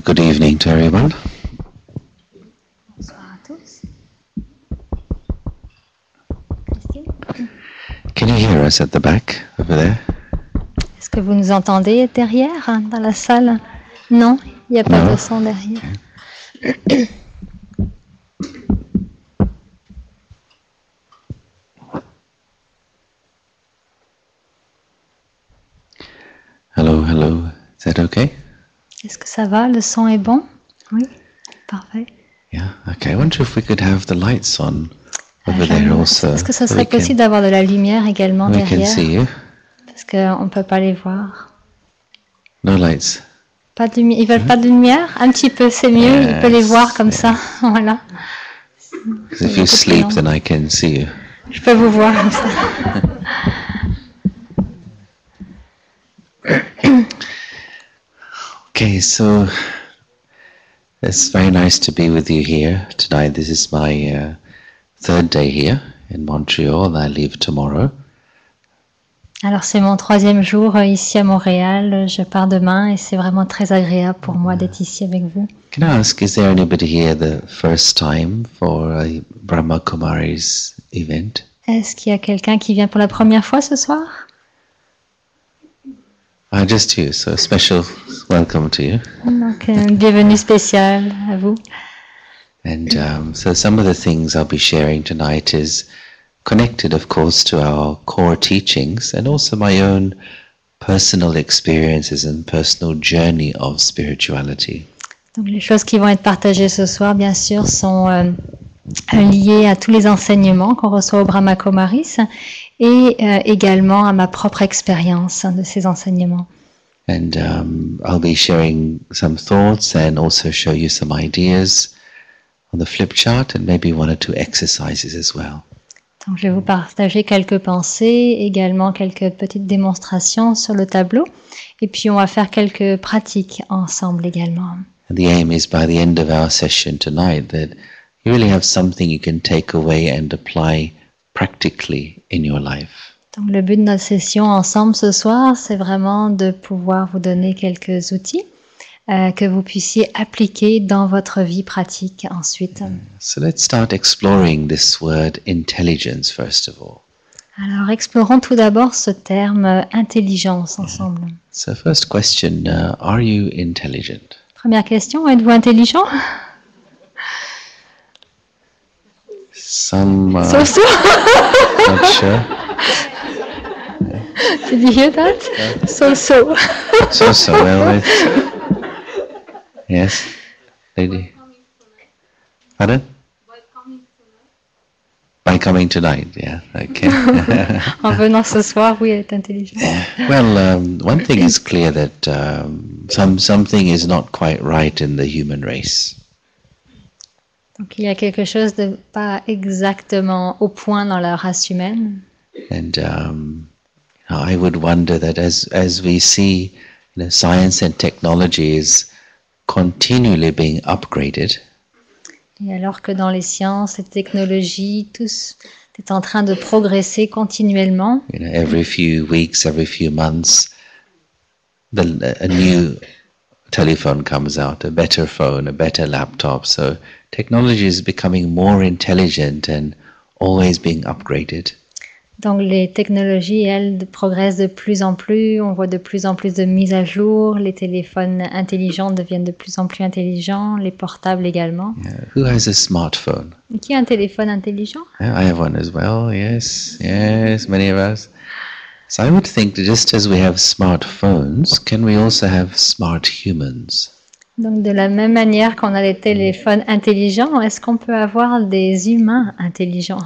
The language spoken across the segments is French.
Good evening to everyone. Bonsoir à tous. Can you hear us at the back over there? Est-ce que vous nous entendez derrière, hein, dans la salle? Non, il n'y a pas Non. de son derrière. Hello, hello. Is that okay? Est-ce que ça va? Le son est bon? Oui, parfait. Yeah. Okay. I wonder if we could have the lights on over there also. Est-ce que ça so serait possible d'avoir de la lumière également we can derrière? see you. Parce qu'on ne peut pas les voir. No lights. Pas de ils veulent pas de lumière? Un petit peu, c'est mieux. Il peut les voir comme ça. Voilà. 'Cause if you sleep, then I can see you. Je peux vous voir comme ça. Okay, so it's very nice to be with you here tonight. This is my third day here in Montreal, and I leave tomorrow. Alors c'est mon 3e jour ici à Montréal. Je pars demain et c'est vraiment très agréable pour moi d'être ici avec vous. Can I ask, is there anybody here the first time for a Brahma Kumari's event? Est-ce qu'il y a quelqu'un qui vient pour la première fois ce soir? Just you, so a special welcome to you. Donc une bienvenue spéciale à vous. And so some of the things I'll be sharing tonight is connected, of course, to our core teachings and also my own personal experiences and personal journey of spirituality. Donc les choses qui vont être partagées ce soir, bien sûr, sont liées à tous les enseignements qu'on reçoit au Brahma Kumaris et également à ma propre expérience de ces enseignements. And I'll be sharing some thoughts and also show you some ideas on the flip chart and maybe one or two exercises as well. Donc je vais vous partager quelques pensées, également quelques petites démonstrations sur le tableau et puis on va faire quelques pratiques ensemble également. And the aim is by the end of our session tonight that you really have something you can take away and apply practically in your life. Donc le but de notre session ensemble ce soir, c'est vraiment de pouvoir vous donner quelques outils que vous puissiez appliquer dans votre vie pratique ensuite. So let's start exploring this word intelligence first of all. Alors explorons tout d'abord ce terme intelligence ensemble. So first question, are you intelligent? Première question, êtes-vous intelligent? Some, So. not sure. Did you hear that? So. So, well, yes, lady. Pardon? By coming tonight, yeah, okay. En venant ce soir, oui, elle est intelligente. Well, one thing is clear that something is not quite right in the human race. Donc il y a quelque chose de pas exactement au point dans la race humaine. And I would wonder that as we see, science and technology is continually being upgraded. Et alors que dans les sciences et technologies, tout est en train de progresser continuellement. Every few weeks, every few months, a new telephone comes out, a better phone, a better laptop. So technology is becoming more intelligent and always being upgraded. Donc les technologies, elles, progressent de plus en plus. On voit de plus en plus de mises à jour. Les téléphones intelligents deviennent de plus en plus intelligents. Les portables également. Yeah. Who has a smartphone? Qui a un téléphone intelligent? Yeah, I have one as well. Yes, many of us. So I would think that just as we have smartphones, can we also have smart humans? Donc de la même manière qu'on a des téléphones intelligents, est-ce qu'on peut avoir des humains intelligents?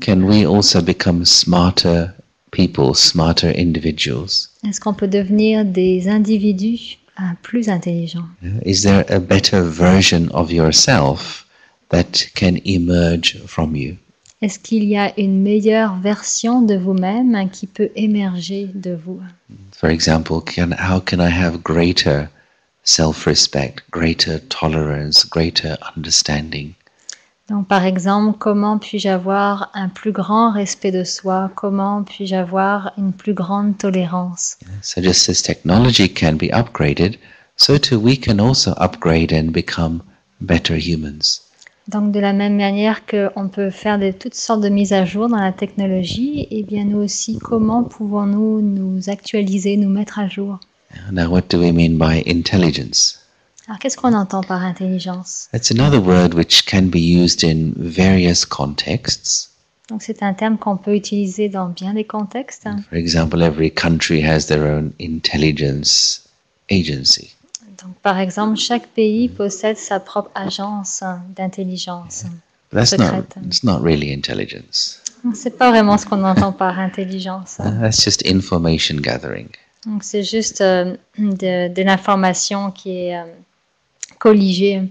Can we also become smarter people, smarter individuals? Est-ce qu'on peut devenir des individus plus intelligents? Is there a better version of yourself that can emerge from you? Est-ce qu'il y a une meilleure version de vous-même qui peut émerger de vous? For example, how can I have greater self-respect, greater tolerance, greater understanding? Donc, par exemple, comment puis-je avoir un plus grand respect de soi? Comment puis-je avoir une plus grande tolérance? So just as technology can be upgraded, so too we can also upgrade and become better humans. Donc de la même manière qu'on peut faire toutes sortes de mises à jour dans la technologie, et bien nous aussi, comment pouvons-nous nous actualiser, nous mettre à jour? Now, what do we mean by intelligence? Alors qu'est-ce qu'on entend par intelligence? That's another word which can be used in various contexts. Donc c'est un terme qu'on peut utiliser dans bien des contextes. For example, every country has their own intelligence agency. Donc, par exemple, chaque pays possède sa propre agence d'intelligence secrète. It's not really intelligence. C'est pas vraiment ce qu'on entend par intelligence. That's just information gathering. Donc, c'est juste de l'information qui est colligée.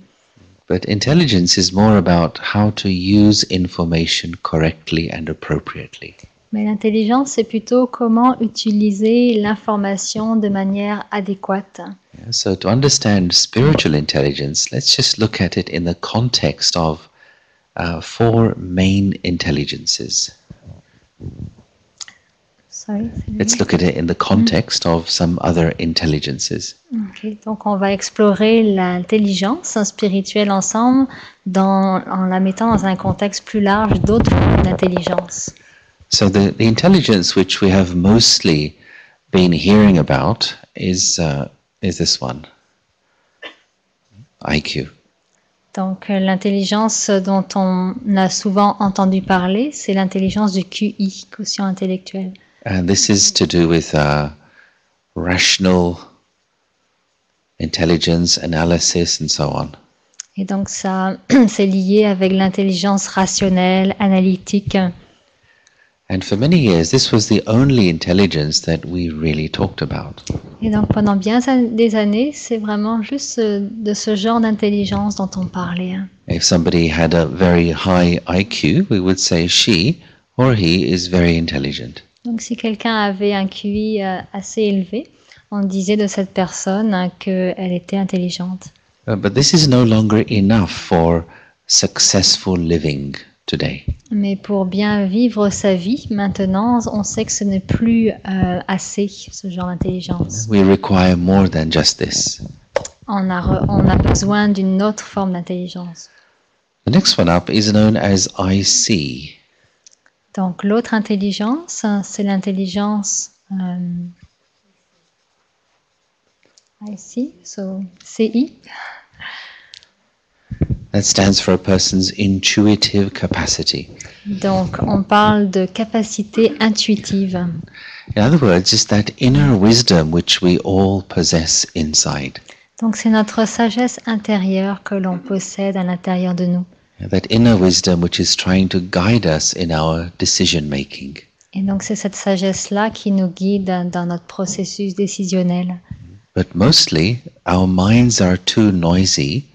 But intelligence is more about how to use information correctly and appropriately. Mais l'intelligence, c'est plutôt comment utiliser l'information de manière adéquate. Yeah, so to understand spiritual intelligence, let's just look at it in the context of 4 main intelligences. Sorry, Let's look at it in the context of some other intelligences. Okay. Donc on va explorer l'intelligence spirituelle ensemble en la mettant dans un contexte plus large d'autres formes d'intelligence. So the intelligence which we have mostly been hearing about is this one, IQ. Donc l'intelligence dont on a souvent entendu parler, c'est l'intelligence du QI, quotient intellectuel. And this is to do with rational intelligence, analysis, and so on. Et donc ça, c'est lié avec l'intelligence rationnelle, analytique. And for many years, this was the only intelligence that we really talked about. Et donc pendant bien des années, c'est vraiment juste de ce genre d'intelligence dont on parlait. If somebody had a very high IQ, we would say she or he is very intelligent. Donc si quelqu'un avait un QI assez élevé, on disait de cette personne qu'elle était intelligente. But this is no longer enough for successful living today. Mais pour bien vivre sa vie, maintenant, on sait que ce n'est plus assez, ce genre d'intelligence. We require more than just this. On a besoin d'une autre forme d'intelligence. The next one up is known as IC. Donc l'autre intelligence, c'est l'intelligence IC, so CI. That stands for a person's intuitive capacity. Donc on parle de capacité intuitive. In other words, it's that inner wisdom which we all possess inside. Donc c'est notre sagesse intérieure que l'on possède à l'intérieur de nous. That inner wisdom which is trying to guide us in our decision making. Et donc c'est cette sagesse-là qui nous guide dans notre processus décisionnel. But mostly, our minds are too noisy,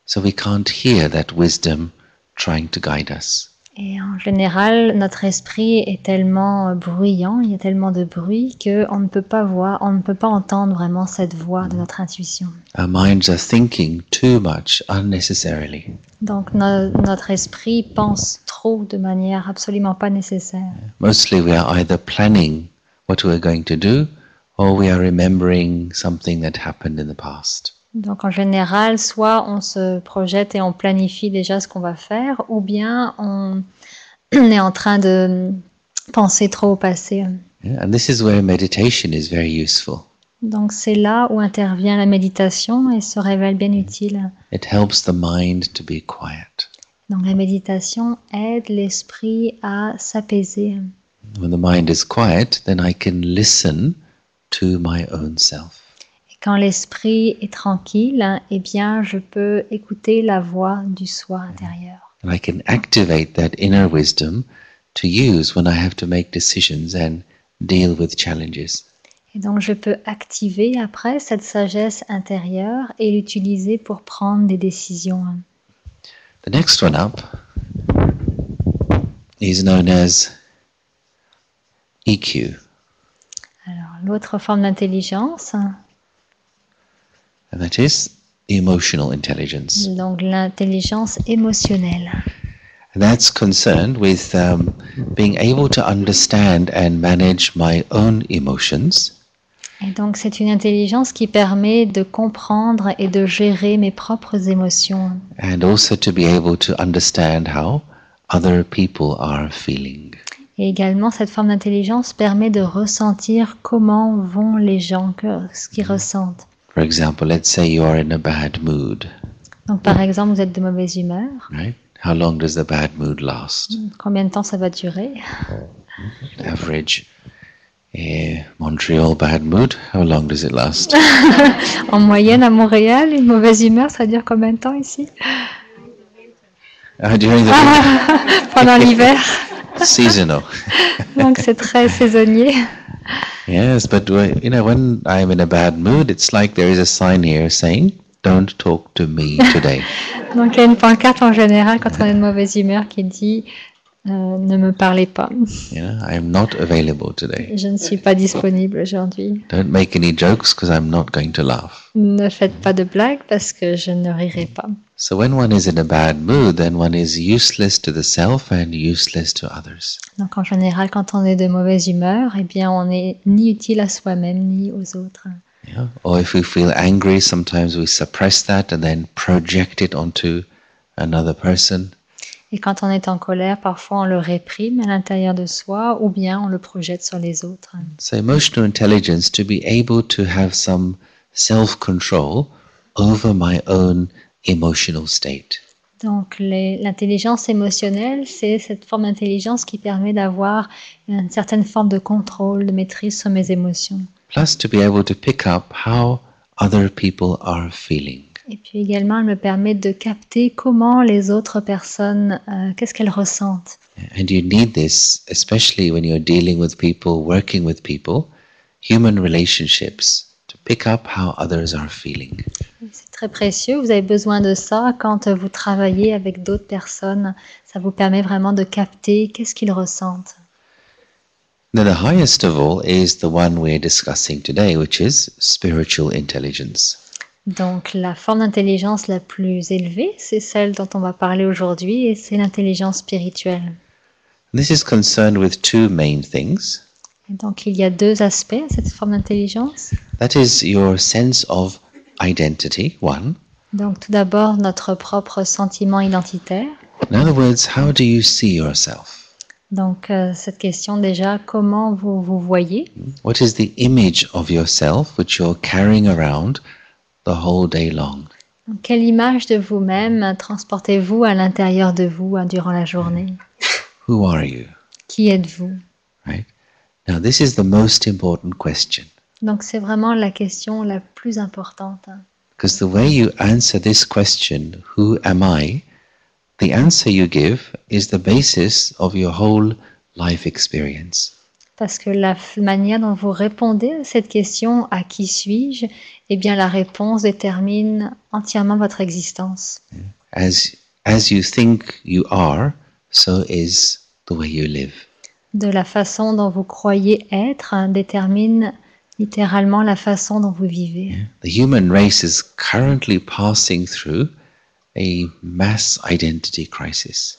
so we can't hear that wisdom trying to guide us. Et en général, notre esprit est tellement bruyant, il y a tellement de bruit qu'on ne peut pas voir, on ne peut pas entendre vraiment cette voix de notre intuition. Our minds are thinking too much unnecessarily. Donc notre esprit pense trop de manière absolument pas nécessaire. Mostly we are either planning what we are going to do or we are remembering something that happened in the past. Donc en général, soit on se projette et on planifie déjà ce qu'on va faire, ou bien on est en train de penser trop au passé. Yeah, and this is where meditation is very useful. Donc c'est là où intervient la méditation et se révèle bien utile. It helps the mind to be quiet. Donc la méditation aide l'esprit à s'apaiser. When the mind is quiet, then I can listen to my own self. Quand l'esprit est tranquille, eh bien, je peux écouter la voix du soi intérieur. And I can activate that inner wisdom to use when I have to make decisions and deal with challenges. Et donc, je peux activer après cette sagesse intérieure et l'utiliser pour prendre des décisions. The next one up is known as EQ. Alors, l'autre forme d'intelligence, And that is emotional intelligence. donc l'intelligence émotionnelle. And that's concerned with being able to understand and manage my own emotions Et donc c'est une intelligence qui permet de comprendre et de gérer mes propres émotions. And also to be able to understand how other people are feeling. Et également cette forme d'intelligence permet de ressentir comment vont les gens, ce qu'ils ressentent. For example, let's say you are in a bad mood, Donc par exemple, vous êtes de mauvaise humeur. right? How long does the bad mood last? Combien de temps ça va durer? Average Montreal bad mood, how long does it last? En moyenne à Montréal, une mauvaise humeur, ça dure combien de temps ici? During the Pendant l'hiver. seasonal. Donc c'est très saisonnier. Yes, but when I'm in a bad mood, it's like there is a sign here saying, "Don't talk to me today." Donc il y a une pancarte en général quand on est de mauvaise humeur qui dit ne me parlez pas. I am not available today. Je ne suis pas disponible aujourd'hui. Don't make any jokes because I'm not going to laugh. Ne faites pas de blagues parce que je ne rirai pas. So when one is in a bad mood, then one is useless to the self and useless to others. Donc en général, quand on est de mauvaise humeur, eh bien on n'est ni utile à soi-même ni aux autres. Or if we feel angry, sometimes we suppress that and then project it onto another person. Et quand on est en colère, parfois on le réprime à l'intérieur de soi ou bien on le projette sur les autres. So emotional intelligence, to be able to have some self-control over my own emotional state. Donc l'intelligence émotionnelle, c'est cette forme d'intelligence qui permet d'avoir une certaine forme de contrôle, de maîtrise sur mes émotions. Plus to be able to pick up how other people are feeling. Et puis également, elle me permet de capter comment les autres personnes, qu'est-ce qu'elles ressentent. And you need this, especially when you're dealing with people, working with people, human relationships, to pick up how others are feeling. C'est très précieux, vous avez besoin de ça quand vous travaillez avec d'autres personnes. Ça vous permet vraiment de capter qu'est-ce qu'ils ressentent. Now the highest of all is the one we're discussing today, which is spiritual intelligence. Donc la forme d'intelligence la plus élevée, c'est celle dont on va parler aujourd'hui et c'est l'intelligence spirituelle. This is concerned with two main things. Et donc il y a deux aspects à cette forme d'intelligence. That is your sense of identity, one. Donc tout d'abord notre propre sentiment identitaire. In other words, how do you see yourself? Donc cette question déjà, comment vous vous voyez? What is the image of yourself which you're carrying around the whole day long? Donc, quelle image de vous-même transportez-vous à l'intérieur de vous durant la journée? Who are you? Qui êtes-vous? Right? Now this is the most important question. Donc c'est vraiment la question la plus importante. Because the way you answer this question, who am I? The answer you give is the basis of your whole life experience. Parce que la manière dont vous répondez à cette question, à qui suis-je, eh bien la réponse détermine entièrement votre existence. As you think you are, so is the way you live. De la façon dont vous croyez être détermine littéralement la façon dont vous vivez. The human race is currently passing through a mass identity crisis.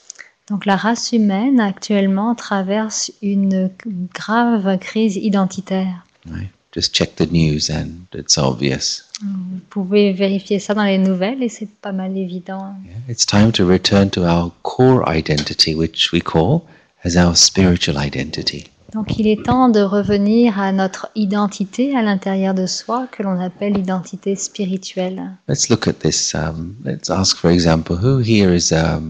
Donc la race humaine actuellement traverse une grave crise identitaire. Right? Just check the news and it's obvious. Vous pouvez vérifier ça dans les nouvelles et c'est pas mal évident. It's time to return to our core identity, which we call as our spiritual identity. Donc il est temps de revenir à notre identité à l'intérieur de soi que l'on appelle l'identité spirituelle. Let's look at this. Let's ask, for example, who here is a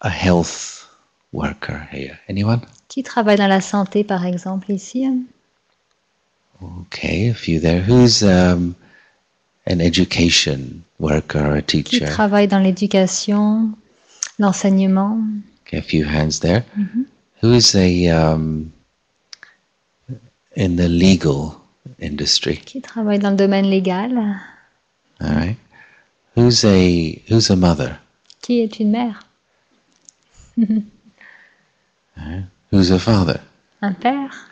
health worker here? Anyone? Qui travaille dans la santé par exemple ici? Okay, a few there. Who's an education worker or a Qui teacher? travaille dans l'éducation, l'enseignement? Okay, a few hands there. Who is in the legal industry? Qui travaille dans le domaine légal? All right. Who's a mother? Qui est une mère? Who's a father? Un père?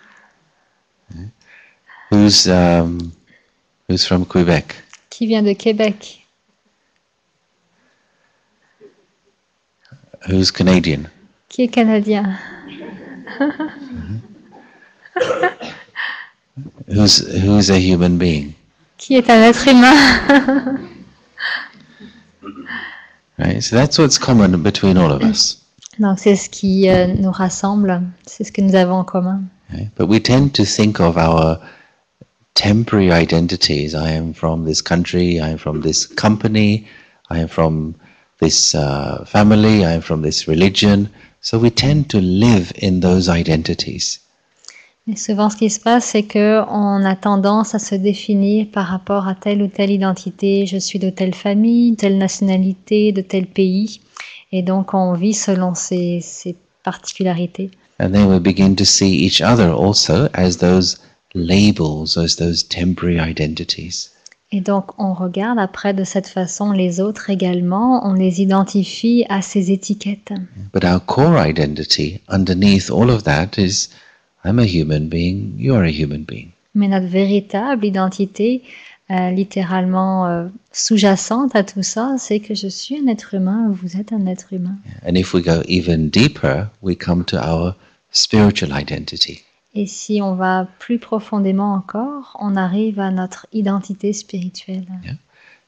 Who's from Quebec? Qui vient de Québec? Who's Canadian? Qui est canadien? Who's a human being? Qui est un être humain? Right? So that's what's common between all of us. Donc c'est ce qui nous rassemble, c'est ce que nous avons en commun. Right? But we tend to think of our temporary identities. I am from this country, I am from this company, I am from this family, I am from this religion. So we tend to live in those identities. Et souvent, ce qui se passe, c'est qu'on a tendance à se définir par rapport à telle ou telle identité. Je suis de telle famille, telle nationalité, de tel pays. Et donc, on vit selon ces particularités. And then we begin to see each other also as those labels, as those temporary identities. Et donc, on regarde après de cette façon les autres également. On les identifie à ces étiquettes. But our core identity, underneath all of that, is I'm a human being, you are a human being. Mais notre véritable identité, littéralement sous-jacente à tout ça, c'est que je suis un être humain, vous êtes un être humain. And if we go even deeper, we come to our spiritual identity. Et si on va plus profondément encore, on arrive à notre identité spirituelle. Yeah.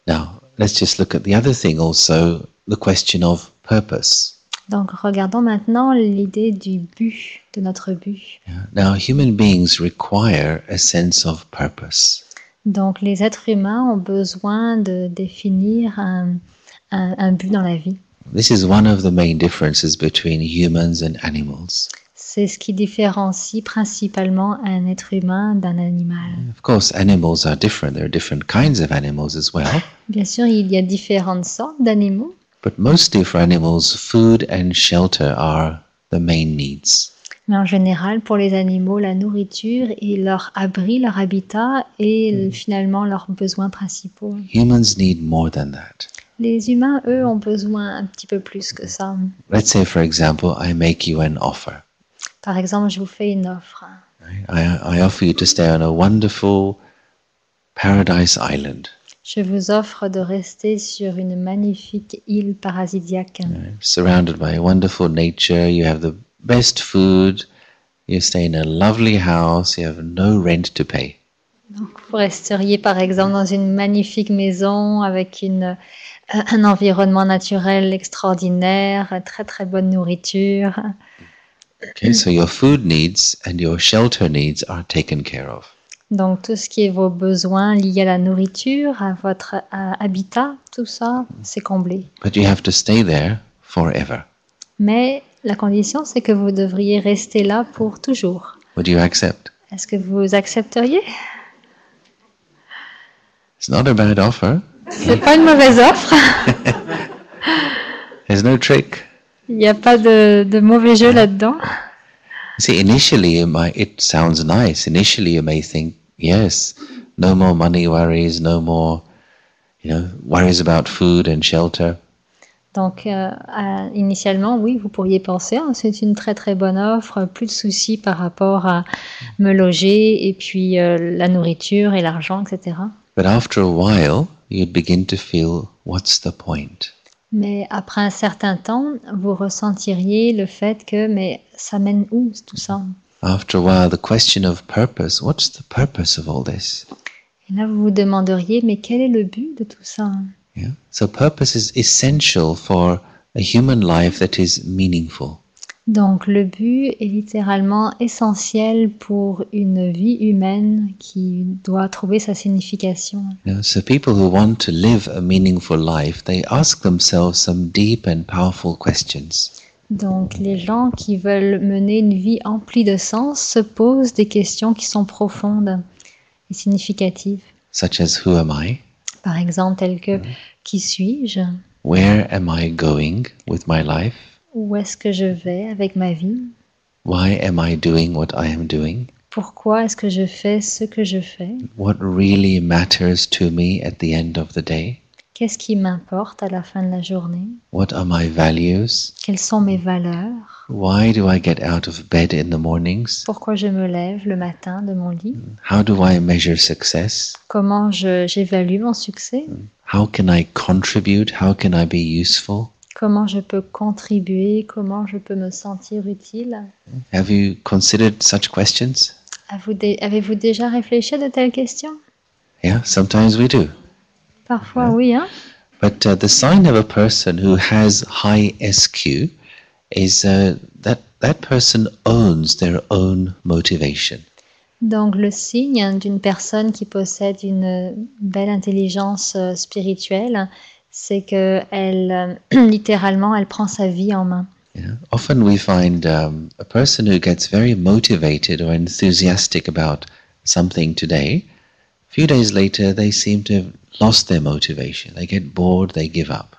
Now, let's just look at the other thing also, the question of purpose. Donc, regardons maintenant l'idée du but, de notre but. Yeah. Now, human beings require a sense of purpose. Donc, les êtres humains ont besoin de définir un but dans la vie. This is one of the main differences between humans and animals. C'est ce qui différencie principalement un être humain d'un animal. Of course, animals are different. There are different kinds of animals as well. Bien sûr, il y a différentes sortes d'animaux, But mostly for animals, food and shelter are the main needs. mais en général, pour les animaux, la nourriture et leur abri, leur habitat est finalement leurs besoins principaux. Humans need more than that. Les humains, eux, ont besoin un petit peu plus que ça. Let's say, for example, I make you an offer. Par exemple, je vous fais une offre. Right? I offer you to stay on a wonderful paradise island, Je vous offre de rester sur une magnifique île paradisiaque. right? Surrounded by wonderful nature. You have the best food. You stay in a lovely house. You have no rent to pay. Donc, vous resteriez par exemple dans une magnifique maison avec un environnement naturel extraordinaire, très très bonne nourriture. Okay, so your food needs and your shelter needs are taken care of. Donc tout ce qui est vos besoins liés à la nourriture, à votre habitat, tout ça, c'est comblé. But you have to stay there forever. Mais la condition, c'est que vous devriez rester là pour toujours. Would you accept? Est-ce que vous accepteriez? It's not a bad offer. C'est pas une mauvaise offre. There's no trick. Il n'y a pas de mauvais jeu là-dedans. See, initially it sounds nice. Initially you may think, yes, no more money worries, no more, worries about food and shelter. Donc, initialement, oui, vous pourriez penser, c'est une très très bonne offre, plus de soucis par rapport à me loger et puis la nourriture et l'argent, etc. But after a while, you'd begin to feel, what's the point? Mais après un certain temps, vous ressentiriez le fait que, mais ça mène où tout ça? After a while, the question of purpose, what's the purpose of all this? Et là, vous vous demanderiez, mais quel est le but de tout ça? Yeah. So purpose is essential for a human life that is meaningful. Donc, le but est littéralement essentiel pour une vie humaine qui doit trouver sa signification. So people who want to live a meaningful life, they ask themselves some deep and powerful questions. Donc, les gens qui veulent mener une vie emplie de sens se posent des questions qui sont profondes et significatives. Such as, who am I? Par exemple, telles que qui suis-je? Where am I going with my life? Où est-ce que je vais avec ma vie? Why am I doing what I am doing? Pourquoi est-ce que je fais ce que je fais? What really matters to me at the end of the day? Qu'est-ce qui m'importe à la fin de la journée? What are my values? Quelles sont mes valeurs? Why do I get out of bed in the mornings? Pourquoi je me lève le matin de mon lit? How do I measure success? Comment j'évalue mon succès? How can I contribute? How can I be useful? Comment je peux contribuer? Comment je peux me sentir utile? Have you considered such questions? Avez-vous déjà réfléchi à de telles questions? Yeah, sometimes we do. Parfois, oui, hein? But the sign of a person who has high SQ is that person owns their own motivation. Donc, le signe d'une personne qui possède une belle intelligence spirituelle, c'est que littéralement, elle prend sa vie en main. Yeah. Often we find a person who gets very motivated or enthusiastic about something today, a few days later they seem to have lost their motivation. They get bored, they give up.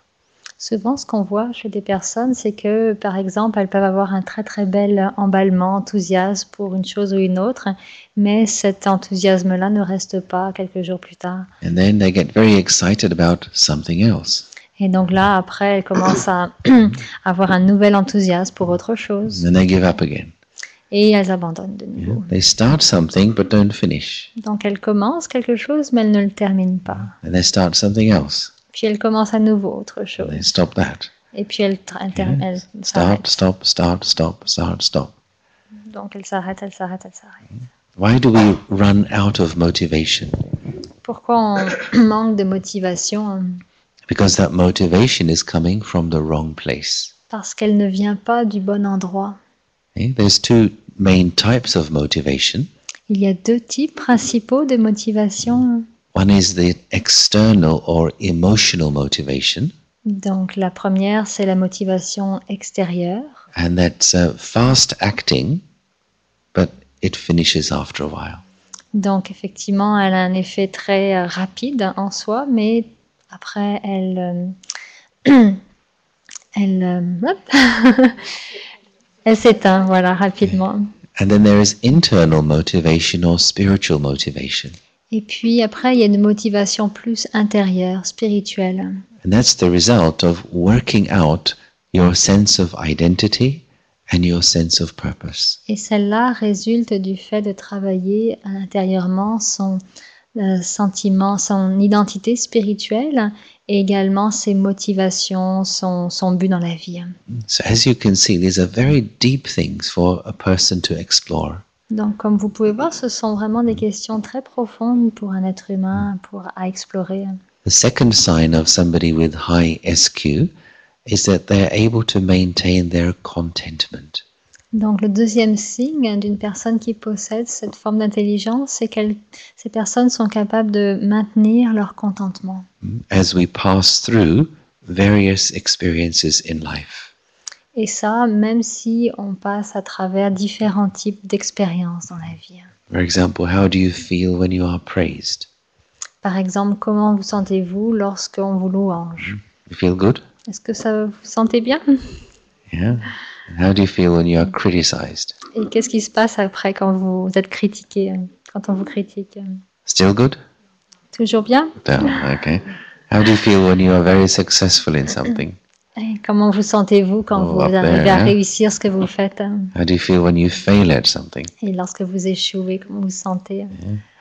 Souvent, ce qu'on voit chez des personnes, c'est que, par exemple, elles peuvent avoir un très très bel emballement, enthousiasme pour une chose ou une autre, mais cet enthousiasme-là ne reste pas quelques jours plus tard. And then they get very excited about something else. Et donc là, après, elles commencent à avoir un nouvel enthousiasme pour autre chose. And then they give up again. Et elles abandonnent de nouveau. They start something but don't finish. Donc elles commencent quelque chose, mais elles ne le terminent pas. And they start something else. Puis elles commencent à nouveau autre chose. They stop that. Et puis elles Start, s'arrêtent. stop, start, stop, start, stop. Donc elles s'arrêtent, elles s'arrêtent, elles s'arrêtent. Why do we run out of motivation? Pourquoi on manque de motivation? Because that motivation is coming from the wrong place. Parce qu'elle ne vient pas du bon endroit. Okay? There's two main types of motivation. Il y a deux types principaux de motivation. One is the external or emotional motivation, Donc la première, c'est la motivation extérieure. and that's fast acting, but it finishes after a while. Donc effectivement, elle a un effet très rapide en soi, mais après, elle s'éteint, voilà, rapidement. And then there is internal motivation or spiritual motivation. Et puis après, il y a une motivation plus intérieure, spirituelle. And that's the result of working out your sense of identity and your sense of purpose. Et celle-là résulte du fait de travailler intérieurement son sentiment, son identité spirituelle et également ses motivations, son but dans la vie. So as you can see, these are very deep things for a person to explore. Donc, comme vous pouvez voir, ce sont vraiment des questions très profondes pour un être humain à explorer. The second sign of somebody with high SQ is that they're able to maintain their contentment. Donc, le deuxième signe d'une personne qui possède cette forme d'intelligence, c'est que ces personnes sont capables de maintenir leur contentement. As we pass through various experiences in life. Et ça, même si on passe à travers différents types d'expériences dans la vie. For example, how do you feel when you are praised? Par exemple, comment vous sentez-vous lorsqu'on vous louange? You feel good? Est-ce que ça vous sentez bien? Yeah. And how do you feel when you are criticized? Et qu'est-ce qui se passe après quand vous êtes critiqué, quand on vous critique? Still good? Toujours bien? No, okay. How do you feel when you are very successful in something? Et comment vous sentez-vous quand vous up there, arrivez à hein? réussir ce que vous faites? How do you feel when you fail at something? Et lorsque vous échouez, comment vous sentez?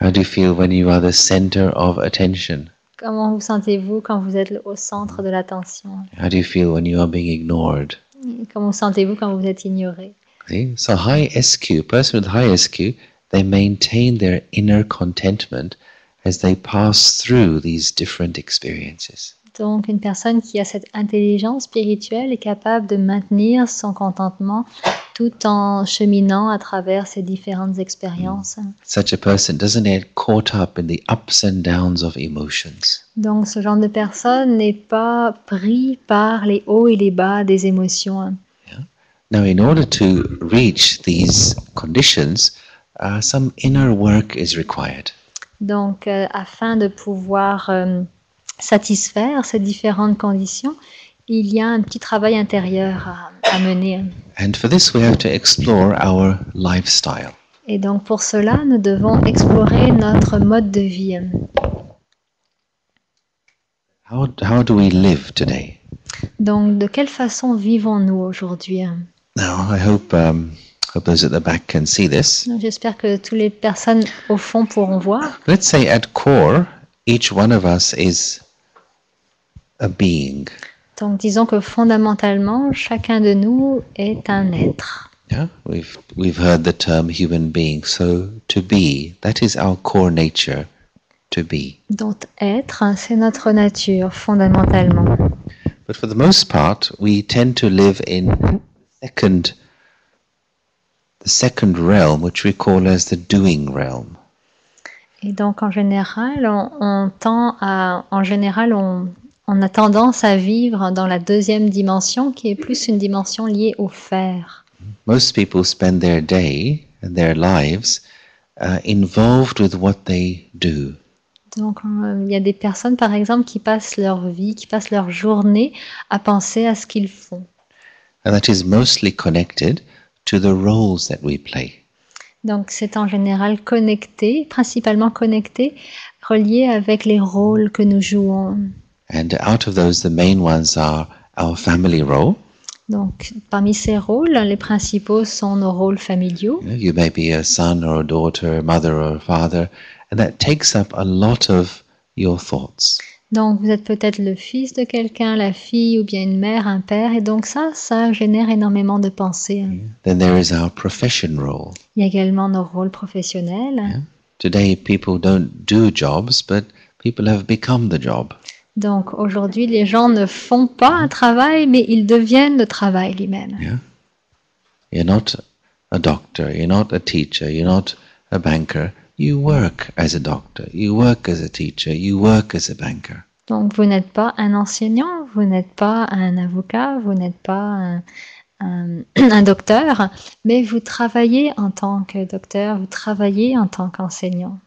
How do you feel when you are the center of attention? Comment vous sentez-vous quand vous êtes au centre de l'attention? How do you feel when you are being ignored? Et comment vous sentez-vous quand vous êtes ignoré? See? So high SQ, person with high SQ, they maintain their inner contentment as they pass through these different experiences. Donc, une personne qui a cette intelligence spirituelle est capable de maintenir son contentement tout en cheminant à travers ces différentes expériences. Such a person doesn't get caught up in the ups and downs of emotions. Donc, ce genre de personne n'est pas pris par les hauts et les bas des émotions. Now, in order to reach these conditions, some inner work is required. Donc, afin de pouvoir satisfaire ces différentes conditions, il y a un petit travail intérieur à mener. And for this, we have to explore our lifestyle. Et donc, pour cela, nous devons explorer notre mode de vie. How do we live today? Donc, de quelle façon vivons-nous aujourd'hui? Now, I hope those at the back can see this. J'espère que toutes les personnes au fond pourront voir. Let's say at core, each one of us is a being. Donc, disons que fondamentalement, chacun de nous est un être. Yeah, we've heard the term human being. So to be, that is our core nature, to be. Donc être, c'est notre nature fondamentalement. But for the most part, we tend to live in the second realm, which we call as the doing realm. Et donc en général, on a tendance à vivre dans la deuxième dimension, qui est plus une dimension liée au faire. Most people spend their day and their lives involved with what they do. Donc il y a des personnes, par exemple, qui passent leur vie, qui passent leur journée à penser à ce qu'ils font. And that is mostly connected to the roles that we play. Donc c'est en général principalement connecté, relié avec les rôles que nous jouons. And out of those, the main ones are our family role. Donc parmi ces rôles, les principaux sont nos rôles familiaux. You may be a son or a daughter, a mother or a father, and that takes up a lot of your thoughts. Donc vous êtes peut-être le fils de quelqu'un, la fille ou bien une mère, un père, et donc ça génère énormément de pensées. Then there is our profession role. Il y a également nos rôles professionnels. Yeah. Today, people don't do jobs, but people have become the job. Donc aujourd'hui, les gens ne font pas un travail, mais ils deviennent le travail lui-même. Yeah. You're not a doctor, you're not a teacher, you're not a banker. You work as a doctor, you work as a teacher, you work as a banker. Donc vous n'êtes pas un enseignant, vous n'êtes pas un avocat, vous n'êtes pas un docteur, mais vous travaillez en tant que docteur, vous travaillez en tant qu'enseignant.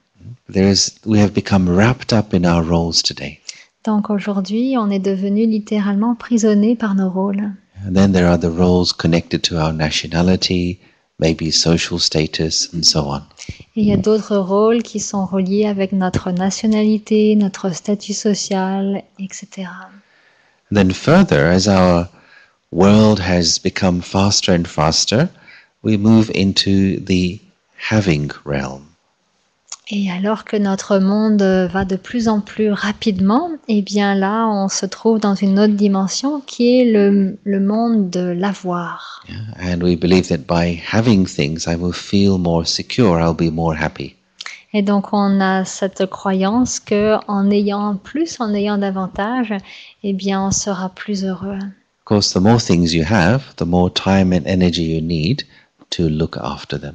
We have become wrapped up in our roles today. Donc aujourd'hui, on est devenu littéralement prisonnier par nos rôles. And then there are the roles connected to our nationality, maybe social status, and so on. Et il y a d'autres rôles qui sont reliés avec notre nationalité, notre statut social, etc. And then further, as our world has become faster and faster, we move into the having realm. Et alors que notre monde va de plus en plus rapidement, eh bien là, on se trouve dans une autre dimension qui est le monde de l'avoir. Yeah. And we believe that by having things, I will feel more secure, I'll be more happy. Et donc on a cette croyance que en ayant davantage, eh bien on sera plus heureux. Of course, the more things you have, the more time and energy you need to look after them.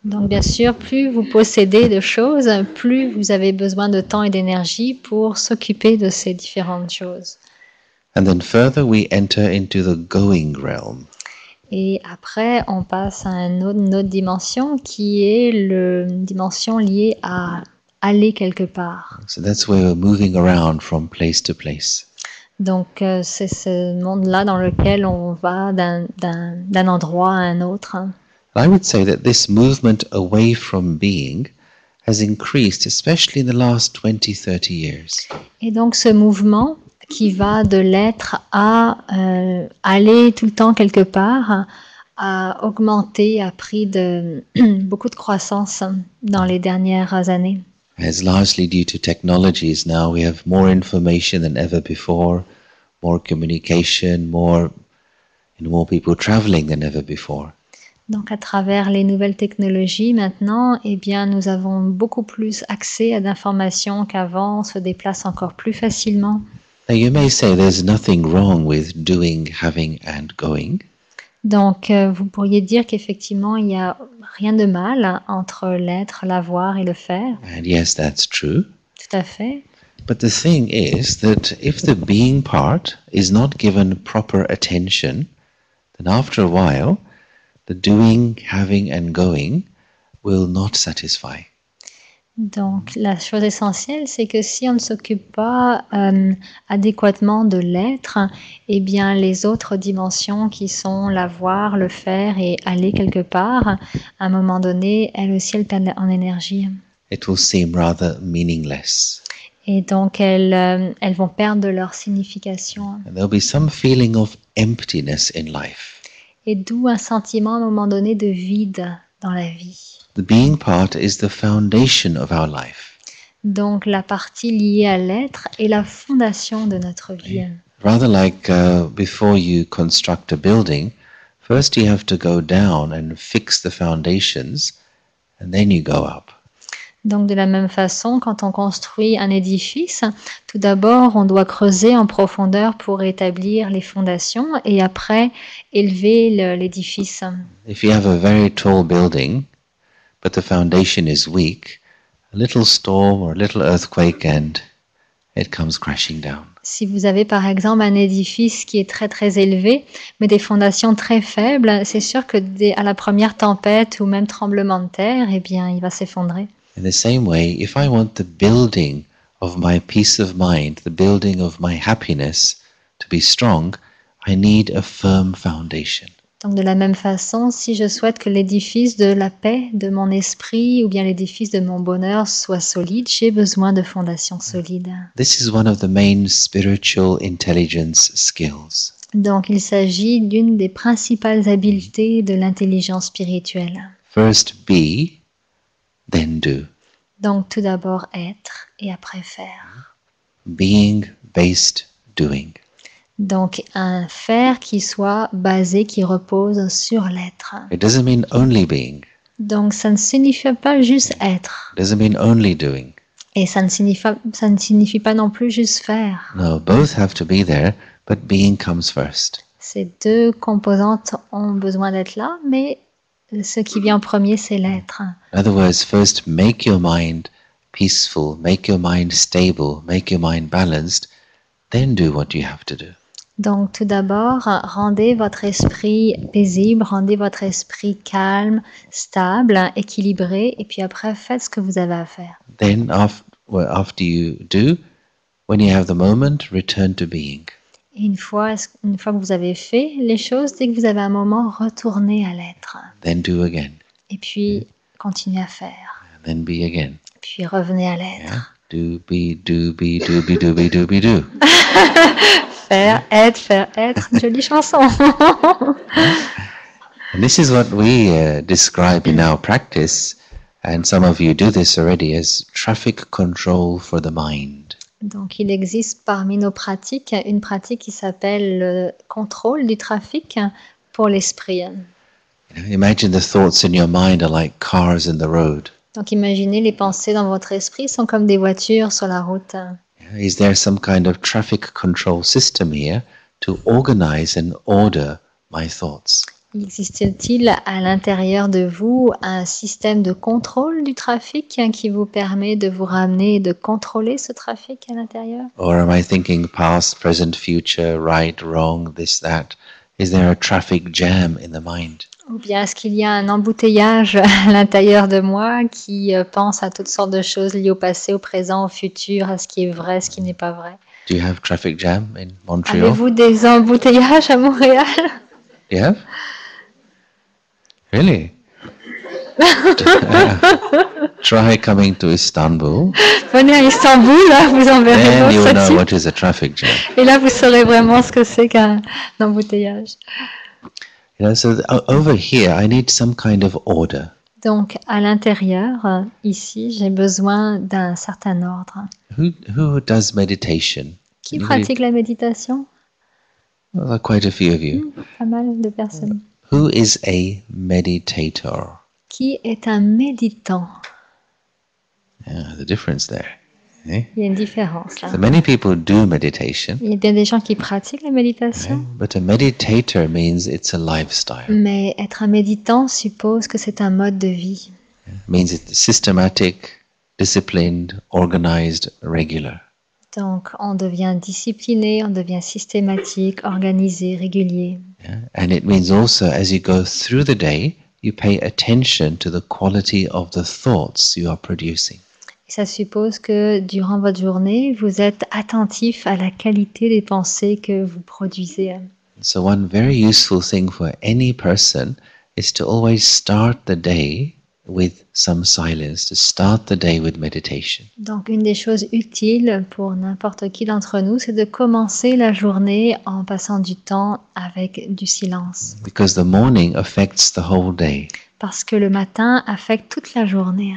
Donc bien sûr, plus vous possédez de choses, plus vous avez besoin de temps et d'énergie pour s'occuper de ces différentes choses. And then further, we enter into the going realm. Et après, on passe à une autre dimension qui est la dimension liée à aller quelque part. So that's where we're moving around from place to place. Donc c'est ce monde-là dans lequel on va d'un endroit à un autre. I would say that this movement away from being has increased, especially in the last 20, 30 years. Et donc ce mouvement qui va de l'être à aller tout le temps quelque part a augmenté, a pris beaucoup de croissance dans les dernières années. It's largely due to technologies now. We have more information than ever before, more communication, more people traveling than ever before. Donc à travers les nouvelles technologies maintenant, eh bien, nous avons beaucoup plus accès à d'informations qu'avant, on se déplace encore plus facilement. Now you may say there's nothing wrong with doing, having and going. Donc vous pourriez dire qu'effectivement il n'y a rien de mal entre l'être, l'avoir et le faire. And yes, that's true. Tout à fait. But the thing is that if the being part is not given proper attention, then after a while, the doing, having and going will not satisfy. Donc la chose essentielle, c'est que si on ne s'occupe pas adéquatement de l'être, eh bien les autres dimensions qui sont l'avoir, le faire et aller quelque part, à un moment donné, elles aussi elles perdent en énergie. It will seem rather meaningless. Et donc elles vont perdre de leur signification. And there'll be some feeling of emptiness in life. Et d'où un sentiment à un moment donné de vide dans la vie. The being part is the foundation of our life. Donc la partie liée à l'être est la fondation de notre vie. Rather like before you construct a building, First you have to go down and fix the foundations, and then you go up. Donc de la même façon, quand on construit un édifice, tout d'abord on doit creuser en profondeur pour établir les fondations et après élever l'édifice. If you have a very tall building, but the foundation is weak, a little storm or a little earthquake and it comes crashing down. Si vous avez par exemple un édifice qui est très très élevé, mais des fondations très faibles, c'est sûr que à la première tempête ou même tremblement de terre, eh bien, il va s'effondrer. In the same way, if I want the building of my peace of mind, the building of my happiness to be strong, I need a firm foundation. Donc de la même façon, si je souhaite que l'édifice de la paix de mon esprit ou bien l'édifice de mon bonheur soit solide, j'ai besoin de fondations solides. This is one of the main spiritual intelligence skills. Donc il s'agit d'une des principales habiletés de l'intelligence spirituelle. First be, then do. Donc tout d'abord être et après faire. Being-based doing. Donc un faire qui soit basé, qui repose sur l'être. It doesn't mean only being. Donc ça ne signifie pas juste être. It doesn't mean only doing. Et ça ne signifie pas non plus juste faire. No, both have to be there, but being comes first. Ces deux composantes ont besoin d'être là, mais ce qui vient en premier, c'est l'être. In other words, first make your mind peaceful, make your mind stable, make your mind balanced, then do what you have to do. Donc tout d'abord, rendez votre esprit paisible, rendez votre esprit calme, stable, équilibré, et puis après, faites ce que vous avez à faire. Then after you do, when you have the moment, return to being. Et une fois que vous avez fait les choses, dès que vous avez un moment, retournez à l'être. Then do again. Et puis, continuez à faire. And then be again. Puis revenez à l'être. Yeah? Do, be, do, be, do, be, do, be, do, be, do. Faire, être, une jolie chanson. And this is what we describe in our practice, and some of you do this already, as traffic control for the mind. Donc il existe parmi nos pratiques une pratique qui s'appelle le contrôle du trafic pour l'esprit. Imagine the thoughts in your mind are like cars in the road. Donc imaginez les pensées dans votre esprit sont comme des voitures sur la route. Is there some kind of traffic control system here to organize and order my thoughts? Existe-t-il à l'intérieur de vous un système de contrôle du trafic qui vous permet de vous ramener et de contrôler ce trafic à l'intérieur? Or am I thinking past, present, future, right, wrong, this, that? Is there a traffic jam in the mind? Ou bien est-ce qu'il y a un embouteillage à l'intérieur de moi qui pense à toutes sortes de choses liées au passé, au présent, au futur, à ce qui est vrai, ce qui n'est pas vrai? Do you have traffic jam in Montreal? Avez-vous des embouteillages à Montréal? You have? Really? Try coming to Istanbul. Venez à Istanbul, là, vous en verrez Then you will d'autres know types. what is a traffic jam. Et là, vous saurez vraiment ce que c'est qu'un embouteillage. So over here, I need some kind of order. Donc, à l'intérieur, ici, j'ai besoin d'un certain ordre. Who does meditation? Qui pratique la méditation? Well, quite a few of you. Pas mal de personnes. Who is a meditator? Qui est un méditant? Yeah, the difference there. Eh? Il y a une différence là. So many people do meditation, Il y a bien des gens qui pratiquent la méditation, but a meditator means it's a lifestyle. mais être un méditant suppose que c'est un mode de vie. It means it's systematic, disciplined, organized, regular. Donc, on devient discipliné, on devient systématique, organisé, régulier. Yeah? And it means also, as you go through the day, you pay attention to the quality of the thoughts you are producing. Et ça suppose que durant votre journée, vous êtes attentif à la qualité des pensées que vous produisez. So one very useful thing for any person is to always start the day with some silence, to start the day with meditation. Donc, une des choses utiles pour n'importe qui d'entre nous, c'est de commencer la journée en passant du temps avec du silence. Because the morning affects the whole day. Parce que le matin affecte toute la journée.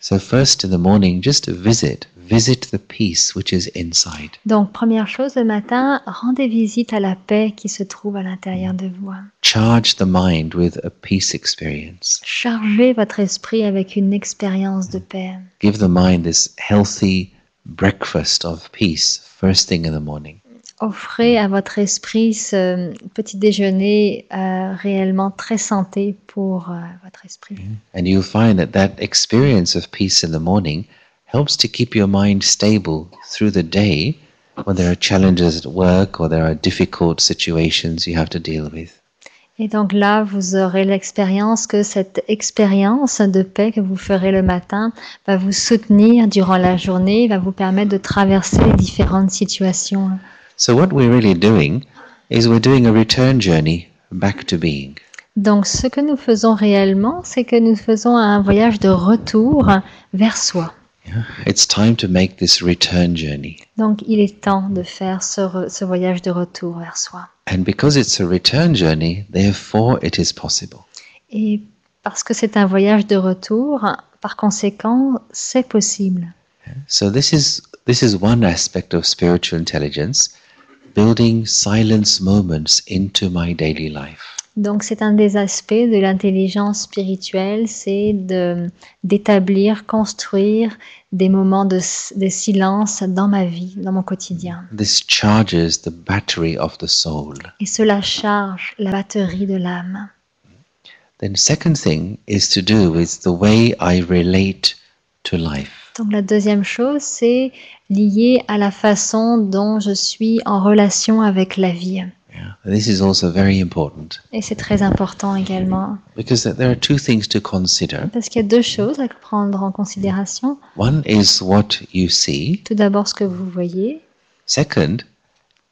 So first in the morning, just visit visit the peace which is inside. Donc, première chose, le matin, rendez visite à la paix qui se trouve à l'intérieur de vous. Charge the mind with a peace experience. Chargez votre esprit avec une expérience de paix. Give the mind this healthy breakfast of peace first thing in the morning. Offrez à votre esprit ce petit déjeuner réellement très santé pour votre esprit. And you'll find that that experience of peace in the morning helps to keep your mind stable through the day when there are challenges at work or there are difficult situations you have to deal with. Et donc là, vous aurez l'expérience que cette expérience de paix que vous ferez le matin va vous soutenir durant la journée, va vous permettre de traverser les différentes situations. So what we're really doing is we're doing a return journey back to being. Donc ce que nous faisons réellement, c'est que nous faisons un voyage de retour vers soi. Yeah? It's time to make this return journey. Donc il est temps de faire ce voyage de retour vers soi. And because it's a return journey, therefore it is possible. Et parce que c'est un voyage de retour, par conséquent, c'est possible. So this is one aspect of spiritual intelligence, building silence moments into my daily life. Donc c'est un des aspects de l'intelligence spirituelle, c'est d'établir, construire des moments de silence dans ma vie, dans mon quotidien. This charges the battery of the soul. Et cela charge la batterie de l'âme. Then second thing is to do with the way I relate to life. Donc la deuxième chose, c'est lié à la façon dont je suis en relation avec la vie. Yeah. This is also very important Et c'est très important également, because there are two things to consider. parce qu'il y a deux choses à prendre en considération. One is what you see. Tout d'abord, ce que vous voyez. Second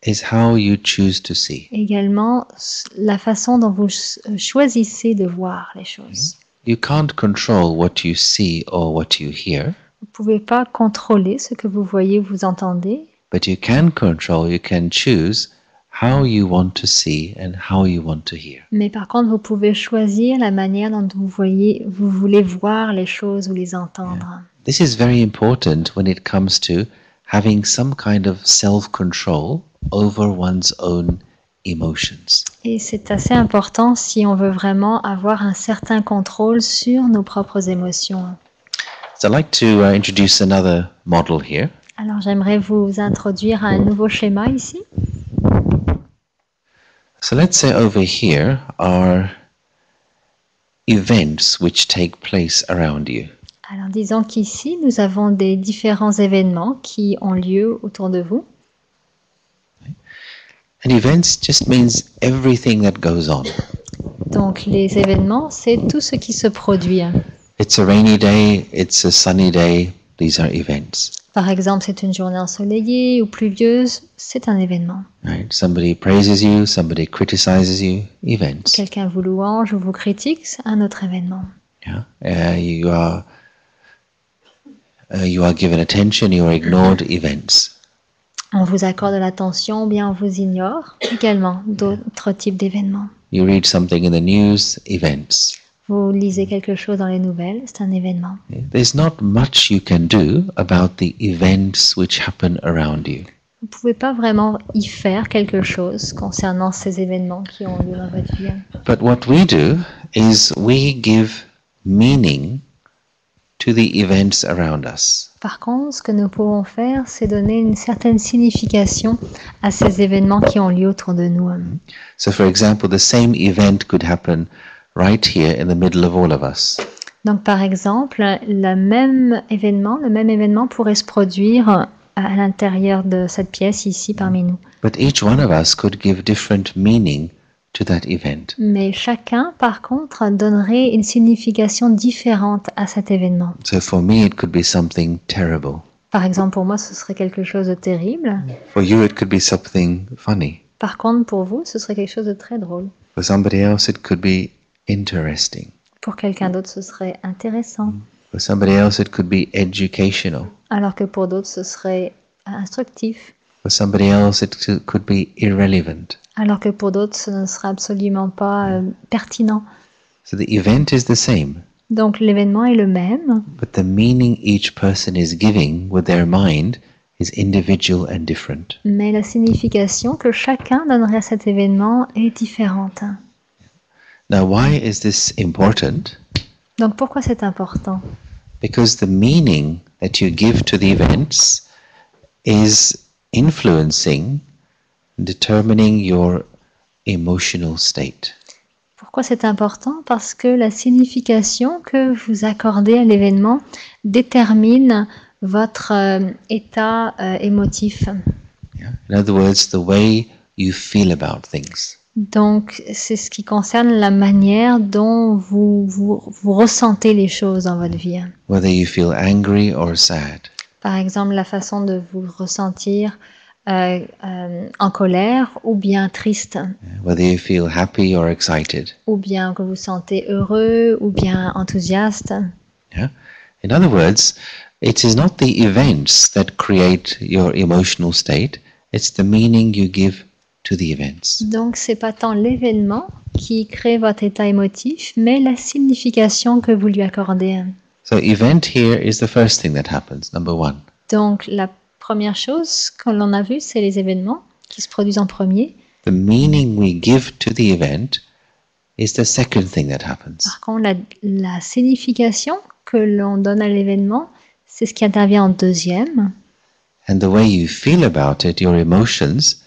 is how you choose to see. Également, la façon dont vous choisissez de voir les choses. You can't control what you see or what you hear, Vous ne pouvez pas contrôler ce que vous voyez ou vous entendez, but you can choose how you want to see and how you want to hear. mais par contre, vous pouvez choisir la manière dont vous voulez voir les choses ou les entendre. This is very important when it comes to having some kind of self-control over one's own emotions. Et c'est assez important si on veut vraiment avoir un certain contrôle sur nos propres émotions. So I'd like to introduce another model here. Alors, j'aimerais vous introduire à un nouveau schéma ici. So let's say over here are events which take place around you. Alors, disons qu'ici, nous avons des différents événements qui ont lieu autour de vous. And events just means everything that goes on. Donc, les événements, c'est tout ce qui se produit. It's a rainy day, it's a sunny day, these are events. Par exemple, c'est une journée ensoleillée ou pluvieuse, c'est un événement. Right? Somebody praises you, somebody criticizes you, events. Quelqu'un vous louange ou vous critique, c'est un autre événement. Yeah? You are given attention, you are ignored, events. On vous accorde de l'attention ou bien on vous ignore, également d'autres types d'événements. You read something in the news, events. Vous lisez quelque chose dans les nouvelles, c'est un événement. There's not much you can do about the events which happen around you. Vous ne pouvez pas vraiment y faire quelque chose concernant ces événements qui ont lieu dans votre vie. But what we do is we give meaning to the events around us. Par contre, ce que nous pouvons faire, c'est donner une certaine signification à ces événements qui ont lieu autour de nous. So for example, the same event could happen right here in the middle of all of us. Donc par exemple, le même événement pourrait se produire à l'intérieur de cette pièce ici parmi nous. But each one of us could give different meaning to that event. Mais chacun, par contre, donnerait une signification différente à cet événement. So for me, it could be something terrible. Par exemple, pour moi, ce serait quelque chose de terrible. For you, it could be something funny. Par contre, pour vous, ce serait quelque chose de très drôle. For somebody else, it could be interesting. Pour quelqu'un d'autre, ce serait intéressant. For somebody else, it could be educational. Alors que pour d'autres, ce serait instructif. For somebody else, it could be irrelevant. Alors que pour d'autres, ce ne sera absolument pas pertinent. So the event is the same, Donc l'événement est le même, but the meaning each person is giving with their mind is individual and different. mais la signification que chacun donnerait à cet événement est différente. Now, why is this important? Donc pourquoi c'est important? Because the meaning that you give to the events is influencing, determining your emotional state. Pourquoi c'est important? Parce que la signification que vous accordez à l'événement détermine votre état émotif. Yeah? In other words, the way you feel about things. Donc, c'est ce qui concerne la manière dont vous ressentez les choses dans votre vie. Whether you feel angry or sad, Par exemple, la façon de vous ressentir en colère ou bien triste, whether you feel happy or excited. ou bien que vous sentez heureux ou bien enthousiaste. Yeah? In other words, it is not the events that create your emotional state, it's the meaning you give to the events. Donc, c'est pas tant l'événement qui crée votre état émotif, mais la signification que vous lui accordez. So event here is the first thing that happens, number one. Donc, la première chose que l'on a vue, c'est les événements qui se produisent en premier. The meaning we give to the event is the second thing that happens. Par contre, la signification que l'on donne à l'événement, c'est ce qui intervient en deuxième. And the way you feel about it, your emotions,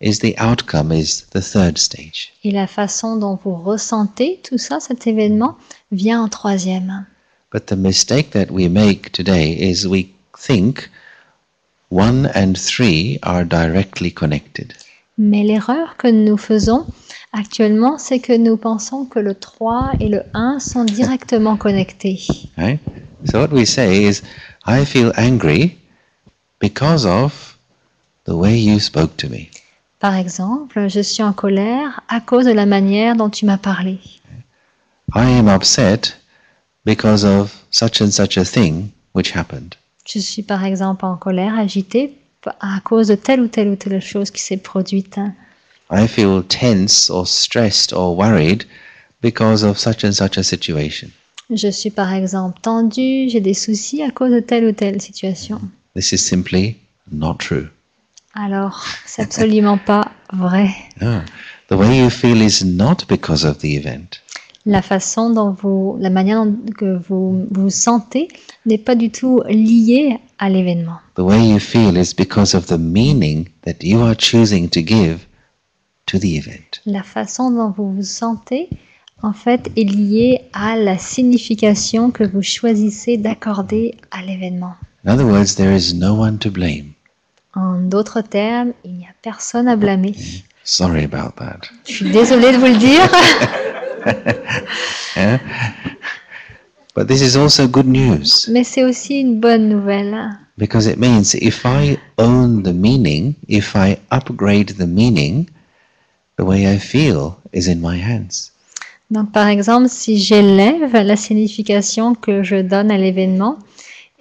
is the outcome, is the third stage. Et la façon dont vous ressentez tout ça, cet événement, vient en troisième. But the mistake that we make today is we think 1 and 3 are directly connected. Mais l'erreur que nous faisons actuellement, c'est que nous pensons que le 3 et le 1 sont directement connectés. Right? So what we say is, I feel angry because of the way you spoke to me. Par exemple, je suis en colère à cause de la manière dont tu m'as parlé. I am upset because of such and such a thing which happened. Je suis par exemple en colère, agitée à cause de telle ou telle chose qui s'est produite. I feel tense or stressed or worried because of such and such a situation. Je suis par exemple tendue, j'ai des soucis à cause de telle ou telle situation. This is simply not true. Alors, c'est absolument pas vrai. Ah, the way you feel is not because of the event. La façon dont la manière que vous vous sentez n'est pas du tout liée à l'événement. The way you feel is because of the meaning that you are choosing to give to the event. La façon dont vous vous sentez, en fait, est liée à la signification que vous choisissez d'accorder à l'événement. In other words, there is no one to blame. En d'autres termes, il n'y a personne à blâmer. Sorry about that. Je suis désolée de vous le dire. Yeah? But this is also good news Mais c'est aussi une bonne nouvelle. because it means if I own the meaning, if I upgrade the meaning, the way I feel is in my hands. Donc, par exemple, si j'élève la signification que je donne à l'événement,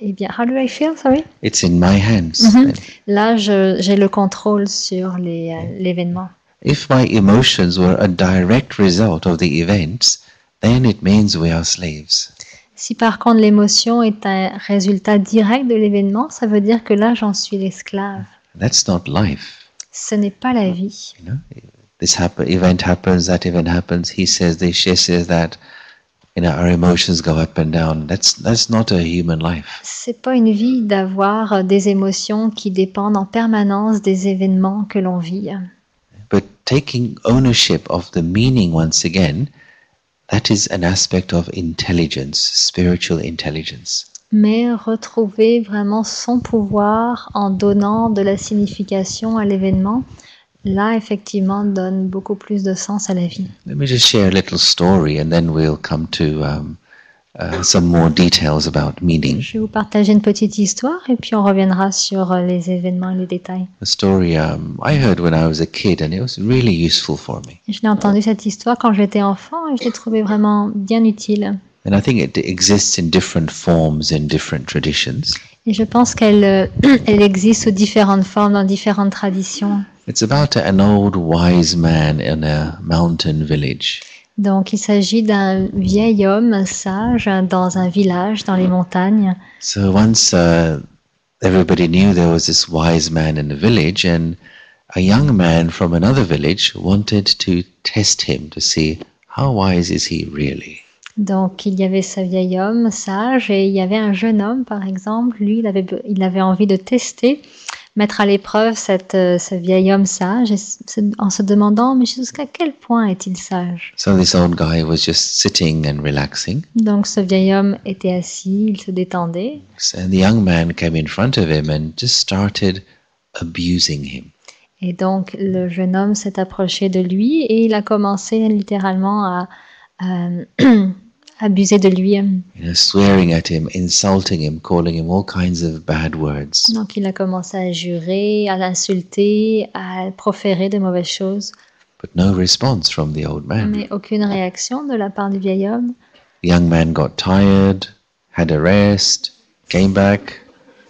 eh bien, how do I feel, sorry? It's in my hands. Mhm. Là, j'ai le contrôle sur l'événement. If my emotions were a direct result of the events, then it means we are slaves. Si par contre l'émotion est un résultat direct de l'événement, ça veut dire que là, j'en suis l'esclave. That's not life. Ce n'est pas la vie. You know, event happens, that event happens. He says this, she says that. You know, our emotions go up and down. That's not a human life. C'est pas une vie d'avoir des émotions qui dépendent en permanence des événements que l'on vit. But taking ownership of the meaning once again, that is an aspect of intelligence, spiritual intelligence. Mais retrouver vraiment son pouvoir en donnant de la signification à l'événement, là, effectivement, donne beaucoup plus de sens à la vie. Let me just share a little story and then we'll come to some more details about meaning. Je vais vous partager une petite histoire et puis on reviendra sur les événements et les détails. A story I heard when I was a kid and it was really useful for me. Je l'ai entendu cette histoire quand j'étais enfant et je l'ai trouvée vraiment bien utile. And I think it exists in different forms in different traditions. Et je pense qu'elle elle existe sous différentes formes dans différentes traditions. It's about an old wise man in a mountain village. Donc il s'agit d'un vieil homme sage dans un village dans les montagnes. So once everybody knew there was this wise man in the village, and a young man from another village wanted to test him to see how wise is he really. Donc il y avait ce vieil homme sage et il y avait un jeune homme par exemple, lui il avait envie de tester, mettre à l'épreuve ce vieil homme sage en se demandant mais jusqu'à quel point est-il sage. So this old guy was just sitting and relaxing, Donc ce vieil homme était assis, il se détendait and the young man came in front of him and just started abusing him. et donc le jeune homme s'est approché de lui et il a commencé littéralement à abuser de lui. Swearing at him, insulting him, calling him all kinds of bad words. Donc il a commencé à jurer, à l'insulter, à proférer de mauvaises choses. But no response from the old man. Mais aucune réaction de la part du vieil homme. The young man got tired, had a rest, came back,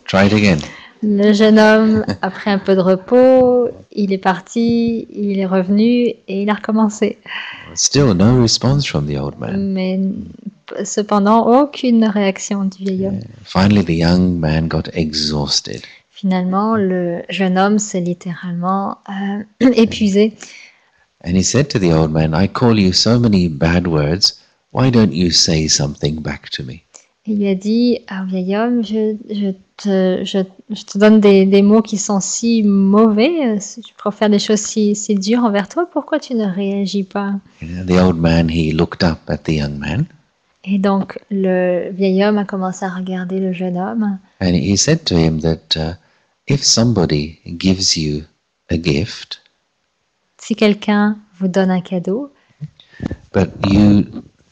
tried again. Le jeune homme a pris un peu de repos, il est parti, il est revenu et il a recommencé. Still no response from the old man. Mais cependant, aucune réaction du vieil homme. Finally, the young man got exhausted. Finalement, le jeune homme s'est littéralement épuisé. And he said to the old man, I call you so many bad words, why don't you say something back to me? Il lui a dit au vieil homme, je te donne des mots qui sont si mauvais, je profère des choses si dures envers toi, pourquoi tu ne réagis pas? The old man, he looked up at the young man. Et donc le vieil homme a commencé à regarder le jeune homme. And he said to him that if somebody gives you a gift, si quelqu'un vous donne un cadeau, but you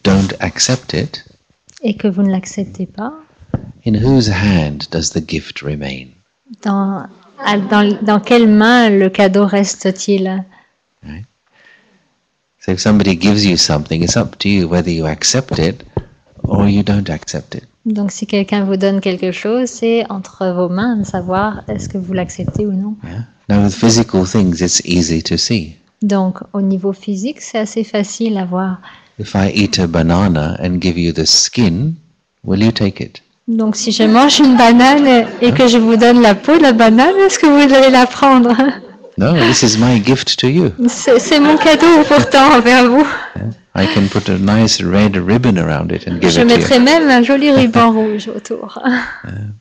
don't accept it, et que vous ne l'acceptez pas, in whose hand does the gift remain? dans quelle main le cadeau reste-t-il? Right? So if somebody gives you something, it's up to you whether you accept it or you don't accept it. Donc si quelqu'un vous donne quelque chose, c'est entre vos mains de savoir est-ce que vous l'acceptez ou non. Yeah? Now with physical things, it's easy to see. Donc au niveau physique, c'est assez facile à voir. If I eat a banana and give you the skin, will you take it? Donc si je mange une banane et que je vous donne la peau de la banane, est-ce que vous allez la prendre? No, this is my gift to you. C'est mon cadeau pourtant envers vous. I can put a nice red ribbon around it and give Je it to mettrai you. même un joli ruban rouge autour.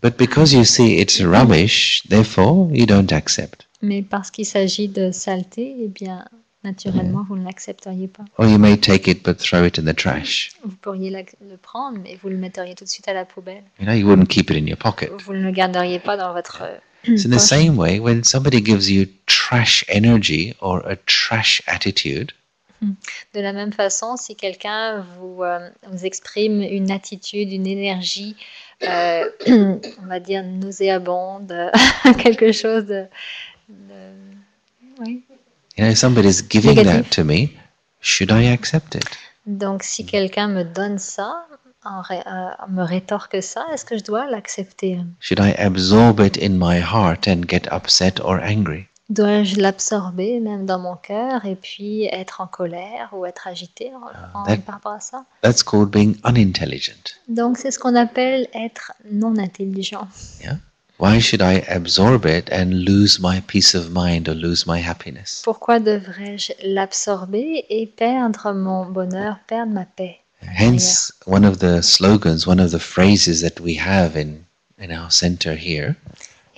But because you see it's rubbish, therefore you don't accept. Mais parce qu'il s'agit de saleté, eh bien, naturellement, vous ne l'accepteriez pas. Or you may take it but throw it in the trash. Vous pourriez le prendre, mais vous le metteriez tout de suite à la poubelle. You wouldn't keep it in your pocket. Vous ne le garderiez pas dans votre So in the poche. same way, when somebody gives you trash energy or a trash attitude, De la même façon, si quelqu'un vous exprime une attitude, une énergie, on va dire nauséabonde, quelque chose oui. if somebody's giving Négatif. that to me, should I accept it? Donc, si quelqu'un me donne ça, me rétorque ça, est-ce que je dois l'accepter? Should I absorb it in my heart and get upset or angry? Dois-je l'absorber même dans mon cœur et puis être en colère ou être agité par rapport à ça? That's called being unintelligent. Donc, c'est ce qu'on appelle être non intelligent. Yeah? Why should I absorb it and lose my peace of mind or lose my happiness? Pourquoi devrais-je l'absorber et perdre mon bonheur, perdre ma paix? Hence, one of the slogans, one of the phrases that we have in our center here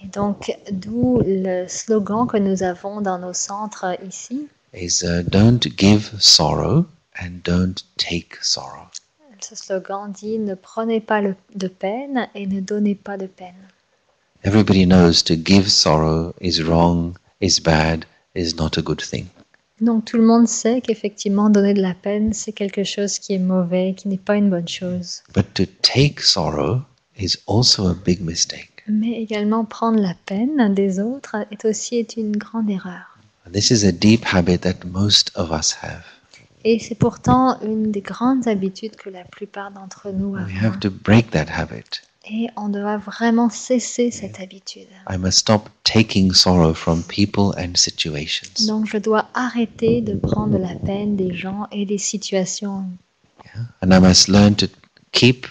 Et donc, d'où le slogan que nous avons dans nos centres ici. is don't give sorrow and don't take sorrow. Ce slogan dit « Ne prenez pas de peine et ne donnez pas de peine ». Everybody knows to give sorrow is wrong, is bad, is not a good thing. Donc tout le monde sait qu'effectivement donner de la peine, c'est quelque chose qui est mauvais, qui n'est pas une bonne chose. But to take sorrow is also a big mistake. Mais également prendre la peine des autres est une grande erreur. This is a deep habit that most of us have. Et c'est pourtant une des grandes habitudes que la plupart d'entre nous We avons. have to break that habit. Et on doit vraiment cesser cette habitude. I must stop taking sorrow from people and situations. Donc je dois arrêter de prendre la peine des gens et des situations. And I must learn to keep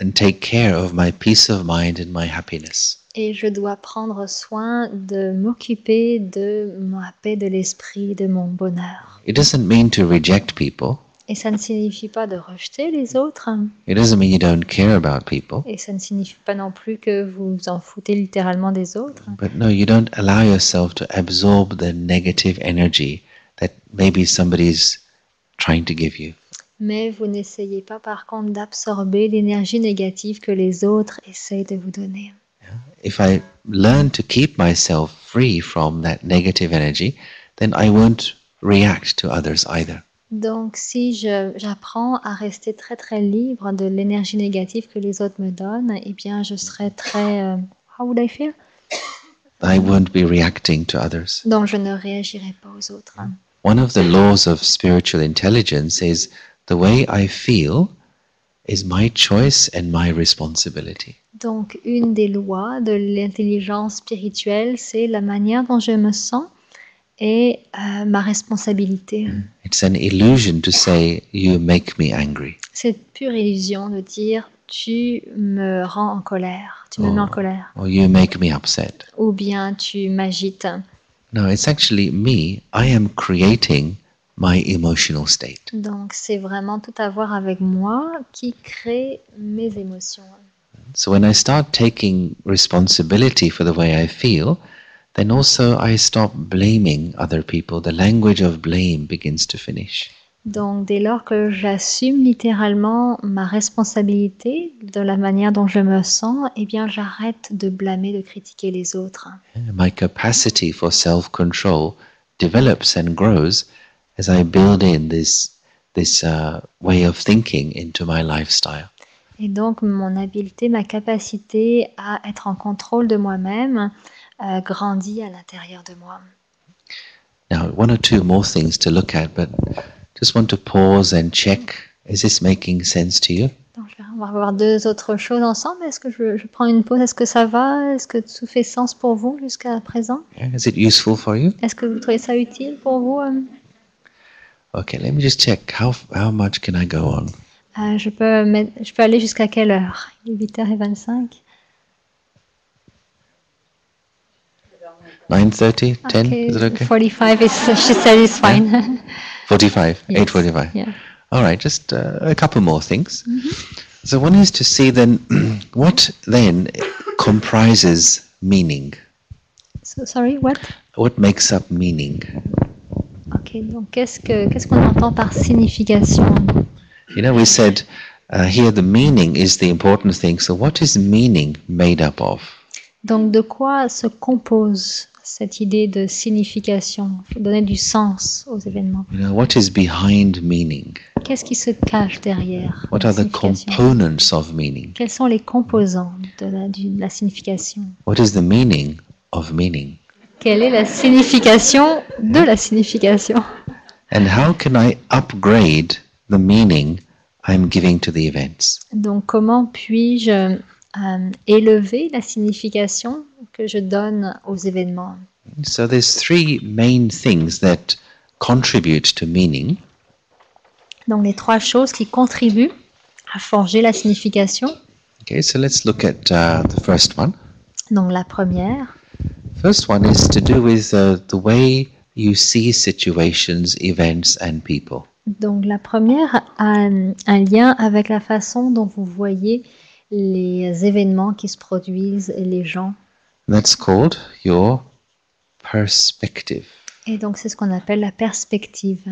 and take care of my peace of mind and my happiness. Et je dois prendre soin de m'occuper de ma paix de l'esprit, de mon bonheur. It doesn't mean to reject people. Et ça ne signifie pas de rejeter les autres. It doesn't mean you don't care about people. Et ça ne signifie pas non plus que vous vous en foutez littéralement des autres. But no, you don't allow yourself to absorb the negative energy that maybe somebody's trying to give you. Mais vous n'essayez pas par contre d'absorber l'énergie négative que les autres essayent de vous donner. If I learn to keep myself free from that negative energy, then I won't react to others either. Donc si j'apprends à rester très très libre de l'énergie négative que les autres me donnent, eh bien je serai très... how would I feel? I won't be reacting to others. Donc je ne réagirai pas aux autres. One of the laws of spiritual intelligence is the way I feel is my choice and my responsibility. Donc une des lois de l'intelligence spirituelle, c'est la manière dont je me sens et ma responsabilité. It's an illusion to say you make me angry. C'est pure illusion de dire tu me rends en colère, tu me mets en colère, Or you make me upset. ou bien tu m'agites. No, it's actually me. I am creating my emotional state. Donc c'est vraiment tout à voir avec moi qui crée mes émotions. So when I start taking responsibility for the way I feel, then also I stop blaming other people. The language of blame begins to finish. Donc dès lors que j'assume littéralement ma responsabilité de la manière dont je me sens, eh bien j'arrête de blâmer, de critiquer les autres. My capacity for self-control develops and grows as I build in this way of thinking into my lifestyle. Et donc mon habileté, ma capacité à être en contrôle de moi-même grandit à l'intérieur de moi. Now, one or two more things to look at, but just want to pause and check, is this making sense to you? Donc on va voir deux autres choses ensemble. Est-ce que je prends une pause? Est-ce que ça va? Est-ce que tout fait sens pour vous jusqu'à présent? Yeah, is it useful for you? Est-ce que vous trouvez ça utile pour vous? Okay, let me just check. How much can I go on? Je peux aller jusqu'à quelle heure? Il est 8h25. 9:30, 10? Okay, Is it okay? 45 she said it's fine. 45, Yes. 8:45. Yeah. All right, just a couple more things. So one is to see then what then comprises meaning. So, sorry, what? What makes up meaning? Ok, donc qu'est-ce qu'on entend par signification? You know, we said here the meaning is the important thing. So what is meaning made up of? Donc de quoi se compose cette idée de signification, donner du sens aux événements? You know, what is behind meaning? Qu'est-ce qui se cache derrière What la are the signification? components of meaning? Quels sont les composants de la signification? What is the meaning of meaning? Quelle est la signification de la signification? And how can I upgrade the meaning I'm giving to the events? Donc comment puis-je élever la signification que je donne aux événements? So there's three main things that contribute to meaning. Donc les trois choses qui contribuent à forger la signification. Okay, so let's look at the first one. Donc la première, First one is to do with the way you see situations, events, and people. donc la première a un lien avec la façon dont vous voyez les événements qui se produisent et les gens. That's called your perspective. Et donc c'est ce qu'on appelle la perspective.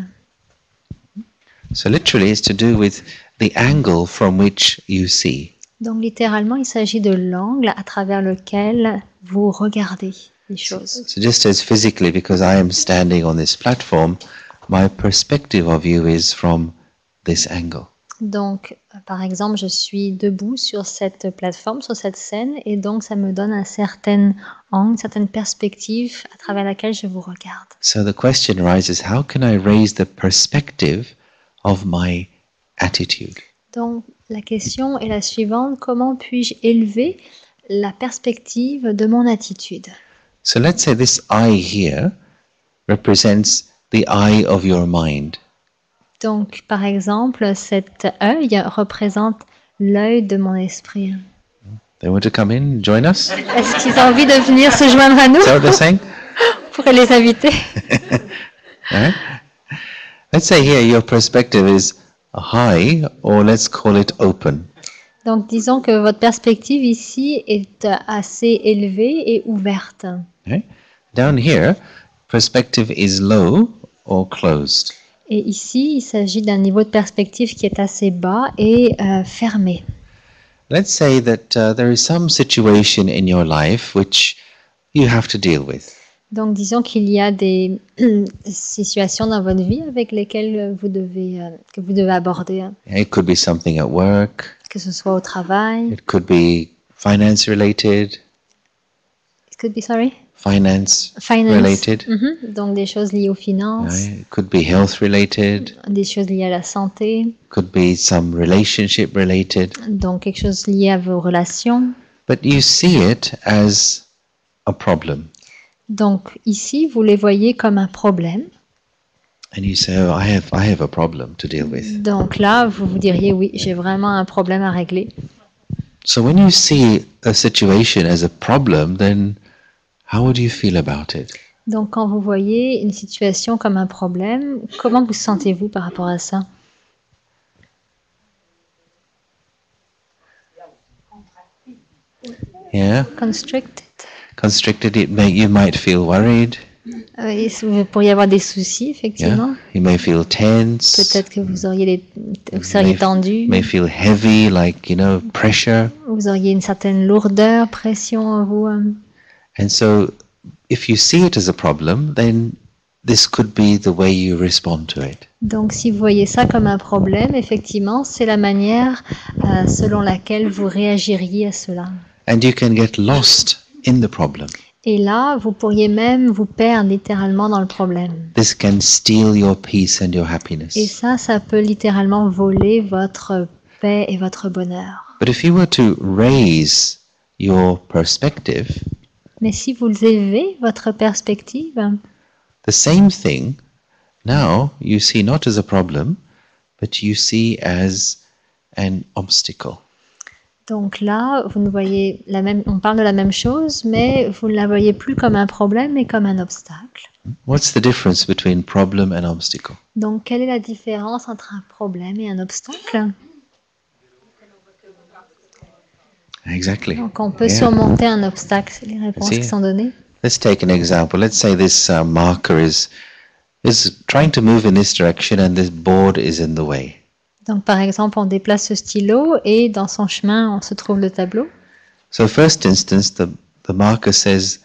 So literally it's to do with the angle from which you see. Donc littéralement, il s'agit de l'angle à travers lequel vous regardez les choses. So just as physically, because I am standing on this platform, my perspective of you is from this angle. Donc, par exemple, je suis debout sur cette plateforme, sur cette scène, et donc ça me donne un certain angle, une certaine perspective à travers laquelle je vous regarde. So the question arises, how can I raise the perspective of my attitude? Donc, La question est la suivante, comment puis-je élever la perspective de mon attitude? So let's say this eye here represents the eye of your mind. Donc, par exemple, cet œil représente l'œil de mon esprit. They want to come in, join us? Is Est-ce qu'ils ont envie de venir se joindre à nous? that what they're saying? On pourrait les inviter. Right? Let's say here your perspective is high, or let's call it open. Donc, disons que votre perspective ici est assez élevée et ouverte. Okay? Down here, perspective is low or closed. Et ici, il s'agit d'un niveau de perspective qui est assez bas et fermé. Let's say that there is some situation in your life which you have to deal with. Donc, disons qu'il y a des situations dans votre vie avec lesquelles que vous devez aborder, It could be something at work, que ce soit au travail. it could be finance related, It could be, sorry? finance Finance. related, Donc, des choses liées aux finances, right? It could be health related, des choses liées à la santé, could be some relationship related, donc quelque chose lié à vos relations. but you see it as a problem. Donc, ici, vous les voyez comme un problème. And you say, oh, I have a problem to deal with. Donc là, vous vous diriez, oui, j'ai vraiment un problème à régler. So when you see a situation as a problem, then how would you feel about it? Donc, quand vous voyez une situation comme un problème, comment vous sentez-vous par rapport à ça? Yeah, Constricted. constricted. You might feel worried. Et vous pourriez avoir des soucis, Yeah, effectivement. you may feel tense. Peut-être que vous seriez tendu. May feel heavy, like pressure. Vous auriez une certaine lourdeur, pression en vous. And so, if you see it as a problem, then this could be the way you respond to it. Donc, si vous voyez ça comme un problème, effectivement, c'est la manière selon laquelle vous réagiriez à cela. And you can get lost in the problem. Et là, vous pourriez même vous perdre littéralement dans le problème. This can steal your peace and your Et happiness. ça peut littéralement voler votre paix et votre bonheur. But if you were to raise your perspective, Mais si vous élevez votre perspective, the same thing now you see not as a problem, but you see as an obstacle. donc là, vous ne voyez on parle de la même chose, mais vous ne la voyez plus comme un problème, mais comme un obstacle. What's the difference between problem and obstacle? Donc, quelle est la différence entre un problème et un obstacle? Exactly. Donc, on peut Yeah. surmonter un obstacle, c'est les réponses Si. qui sont données. Let's take an example. Let's say this marker is trying to move in this direction and this board is in the way. Donc, par exemple, on déplace ce stylo et dans son chemin, on se trouve le tableau. So first instance, the marker says,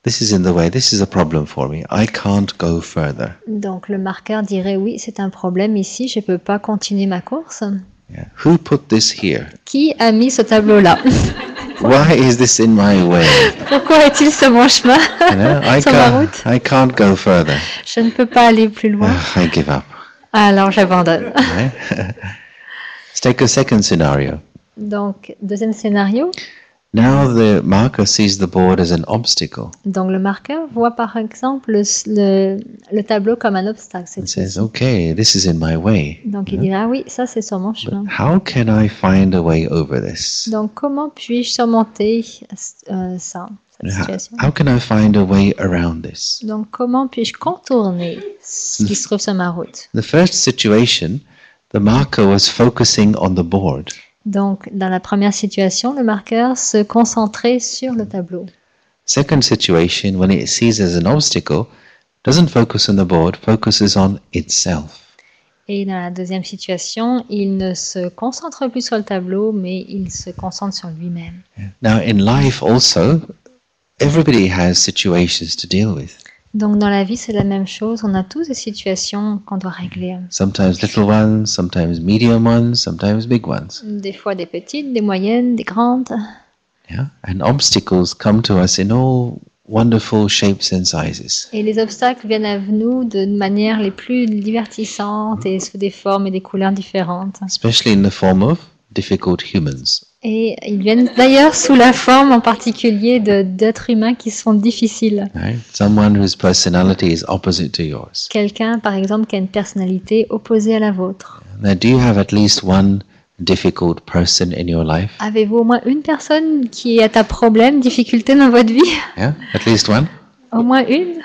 this is in the way, this is a problem for me. I can't go further. Donc, le marqueur dirait oui, c'est un problème ici, je ne peux pas continuer ma course. Yeah. Who put this here? Qui a mis ce tableau-là? Why is this in my way? Pourquoi est-il sur mon chemin? Sur ma route? I can't go further. Je ne peux pas aller plus loin. I give up. Alors, j'abandonne. Right? Let's take a second scenario. Donc, deuxième scénario. Now the marker sees the board as an obstacle. Donc, le marqueur voit par exemple le tableau comme un obstacle. It says, okay, this is in my way. Donc, il dira oui, ça c'est sur mon chemin. How can I find a way over this? Donc, comment puis-je surmonter cette situation? How can I find a way around this? Donc, comment puis-je contourner ce qui se trouve sur ma route? The first situation, the marker was focusing on the board. Donc, dans la première situation, le marqueur se concentrait sur le tableau. Second situation, when it sees as an obstacle, doesn't focus on the board, focuses on itself. Et dans la deuxième situation, il ne se concentre plus sur le tableau, mais il se concentre sur lui-même. Now in life also, everybody has situations to deal with. Donc, dans la vie, c'est la même chose. On a tous des situations qu'on doit régler. Sometimes little ones, sometimes medium ones, sometimes big ones. Des fois des petites, des moyennes, des grandes. Yeah? And obstacles come to us in all wonderful shapes and sizes. Et les obstacles viennent à nous de manière les plus divertissantes et sous des formes et des couleurs différentes. Especially in the form of difficult humans. Et ils viennent d'ailleurs sous la forme en particulier d'êtres humains qui sont difficiles. Right? Someone whose personality is opposite to yours. Quelqu'un, par exemple, qui a une personnalité opposée à la vôtre. Now, do you have at least one difficult person in your life? Avez-vous au moins une personne qui est à problème, difficulté dans votre vie? Yeah, at least one. Au moins une?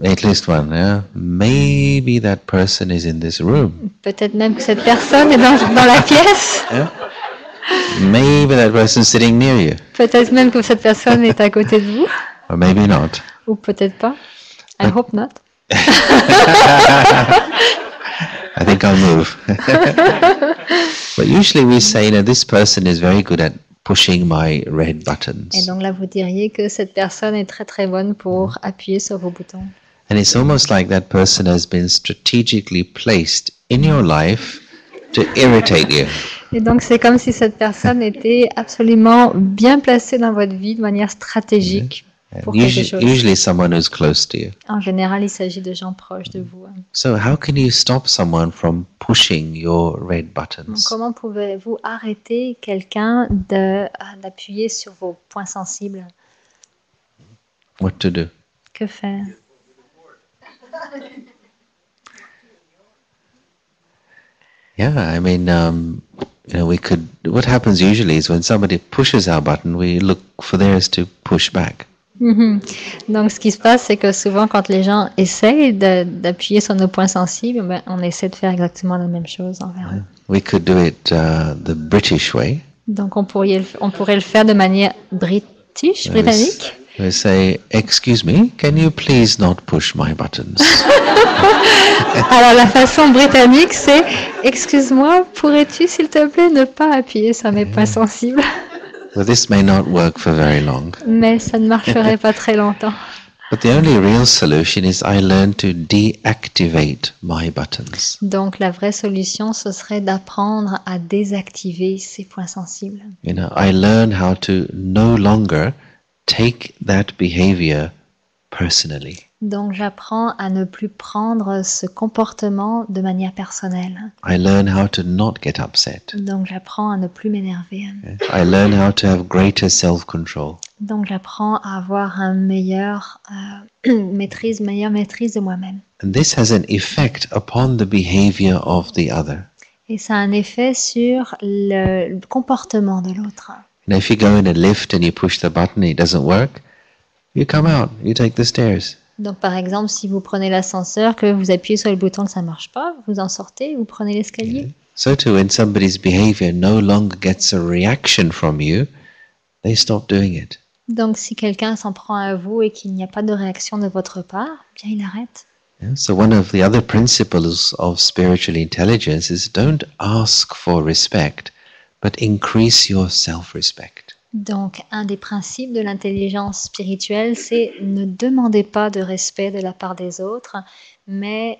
At least one. Yeah, maybe that person is in this room. Peut-être même que cette personne est dans la pièce. Yeah, maybe that person is sitting near you, Peut-être même que cette personne est à côté de vous. or maybe not. Ou peut-être pas. I hope not. I think I'll move. But usually we say, this person is very good at pushing my red Et buttons. donc là, vous diriez que cette personne est très très bonne pour appuyer sur vos boutons. And it's almost like that person has been strategically placed in your life to irritate you. Et donc c'est comme si cette personne était absolument bien placée dans votre vie de manière stratégique pour quelque chose. Usually someone who's close to you. En général, il s'agit de gens proches de vous. So how can you stop someone from pushing your red Donc, buttons? comment pouvez-vous arrêter quelqu'un d'appuyer sur vos points sensibles? What to do? Que faire? Yeah, I mean, we could. What happens usually is when somebody pushes our button, we look for theirs to push back. Mhm. Donc, ce qui se passe, c'est que souvent, quand les gens essayent d'appuyer sur nos points sensibles, ben, on essaie de faire exactement la même chose envers eux. We could do it the British way. Donc, on pourrait le faire de manière britannique. We say, "Excuse me, can you please not push my buttons?" Alors, la façon britannique, c'est « Excuse-moi, pourrais-tu, s'il te plaît, ne pas appuyer sur mes points sensibles ?» Well, this may not work for very long. Mais ça ne marcherait pas très longtemps. But the only real solution is I learn to deactivate my buttons. Donc, la vraie solution, ce serait d'apprendre à désactiver ces points sensibles. I learn how to no longer take that behavior personally. Donc, j'apprends à ne plus prendre ce comportement de manière personnelle. I learn how to not get upset. Donc, j'apprends à ne plus m'énerver. I learn how to have greater self-control. Donc, j'apprends à avoir une meilleure maîtrise de moi-même. And this has an effect upon the behavior of the other. Et ça a un effet sur le comportement de l'autre. If you go in a lift and you push the button and it doesn't work, you come out, you take the stairs. Donc, par exemple, si vous prenez l'ascenseur, que vous appuyez sur le bouton que ça ne marche pas, vous en sortez, vous prenez l'escalier. So too, when somebody's behavior no longer gets a reaction from you, they stop doing it. Donc, si quelqu'un s'en prend à vous et qu'il n'y a pas de réaction de votre part, bien, il arrête. So one of the other principles of spiritual intelligence is don't ask for respect, but increase your self-respect. Donc, un des principes de l'intelligence spirituelle, c'est ne demandez pas de respect de la part des autres, mais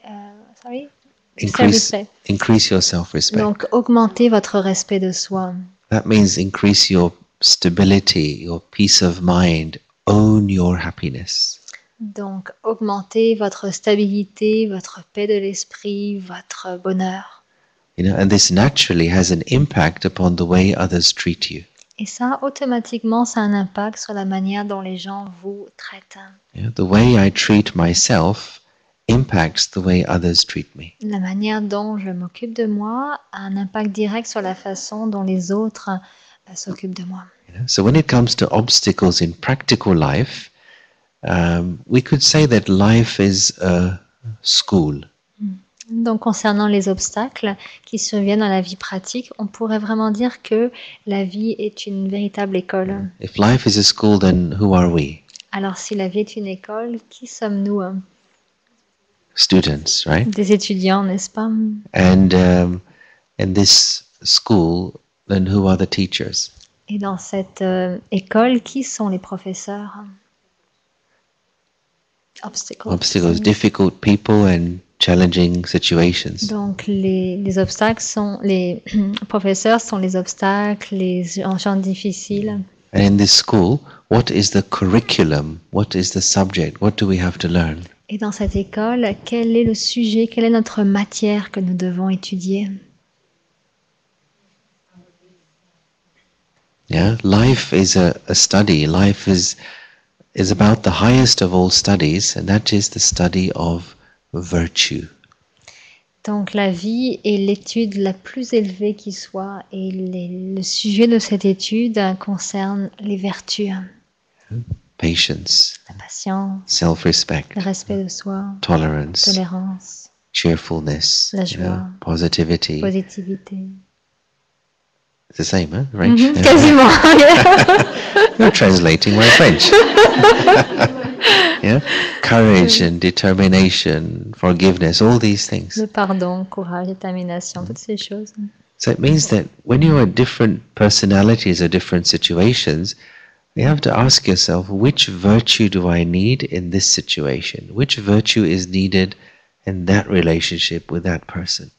Increase your self-respect. Donc, augmentez votre respect de soi. That means increase your stability, your peace of mind, own your happiness. Donc, augmentez votre stabilité, votre paix de l'esprit, votre bonheur. And this naturally has an impact upon the way others treat you. Et ça, automatiquement, ça a un impact sur la manière dont les gens vous traitent. The way I treat myself impacts the way others treat me. La manière dont je m'occupe de moi a un impact direct sur la façon dont les autres s'occupent de moi. So when it comes to obstacles in practical life, we could say that life is a school. Donc, concernant les obstacles qui surviennent dans la vie pratique, on pourrait vraiment dire que la vie est une véritable école. If life is a school, then who are we? Alors, si la vie est une école, qui sommes-nous? Students, right? Des étudiants, n'est-ce pas? And in this school, then who are the teachers? Et dans cette école, qui sont les professeurs? Obstacles, difficult people and challenging situations. Donc, les obstacles sont les professeurs sont les obstacles, les gens difficiles. And in this school, what is the curriculum? What is the subject? What do we have to learn? Et dans cette école, quel est le sujet, quelle est notre matière que nous devons étudier? Yeah, life is a study. Life is about the highest of all studies, and that is the study of virtue. Donc la vie est l'étude la plus élevée qui soit et le sujet de cette étude concerne les vertus. Patience, La patience, self-respect, le respect de soi, tolerance, tolérance, cheerfulness, la joie, positivity. positivité. It's the same, huh? French? Yeah. Quasiment. You're translating my French. Yeah, courage and determination, forgiveness, all these things. Le pardon, courage, détermination, toutes ces choses. So it means that when you are different personalities or different situations, you have to ask yourself, which virtue do I need in this situation? Which virtue is needed in that relationship with that person?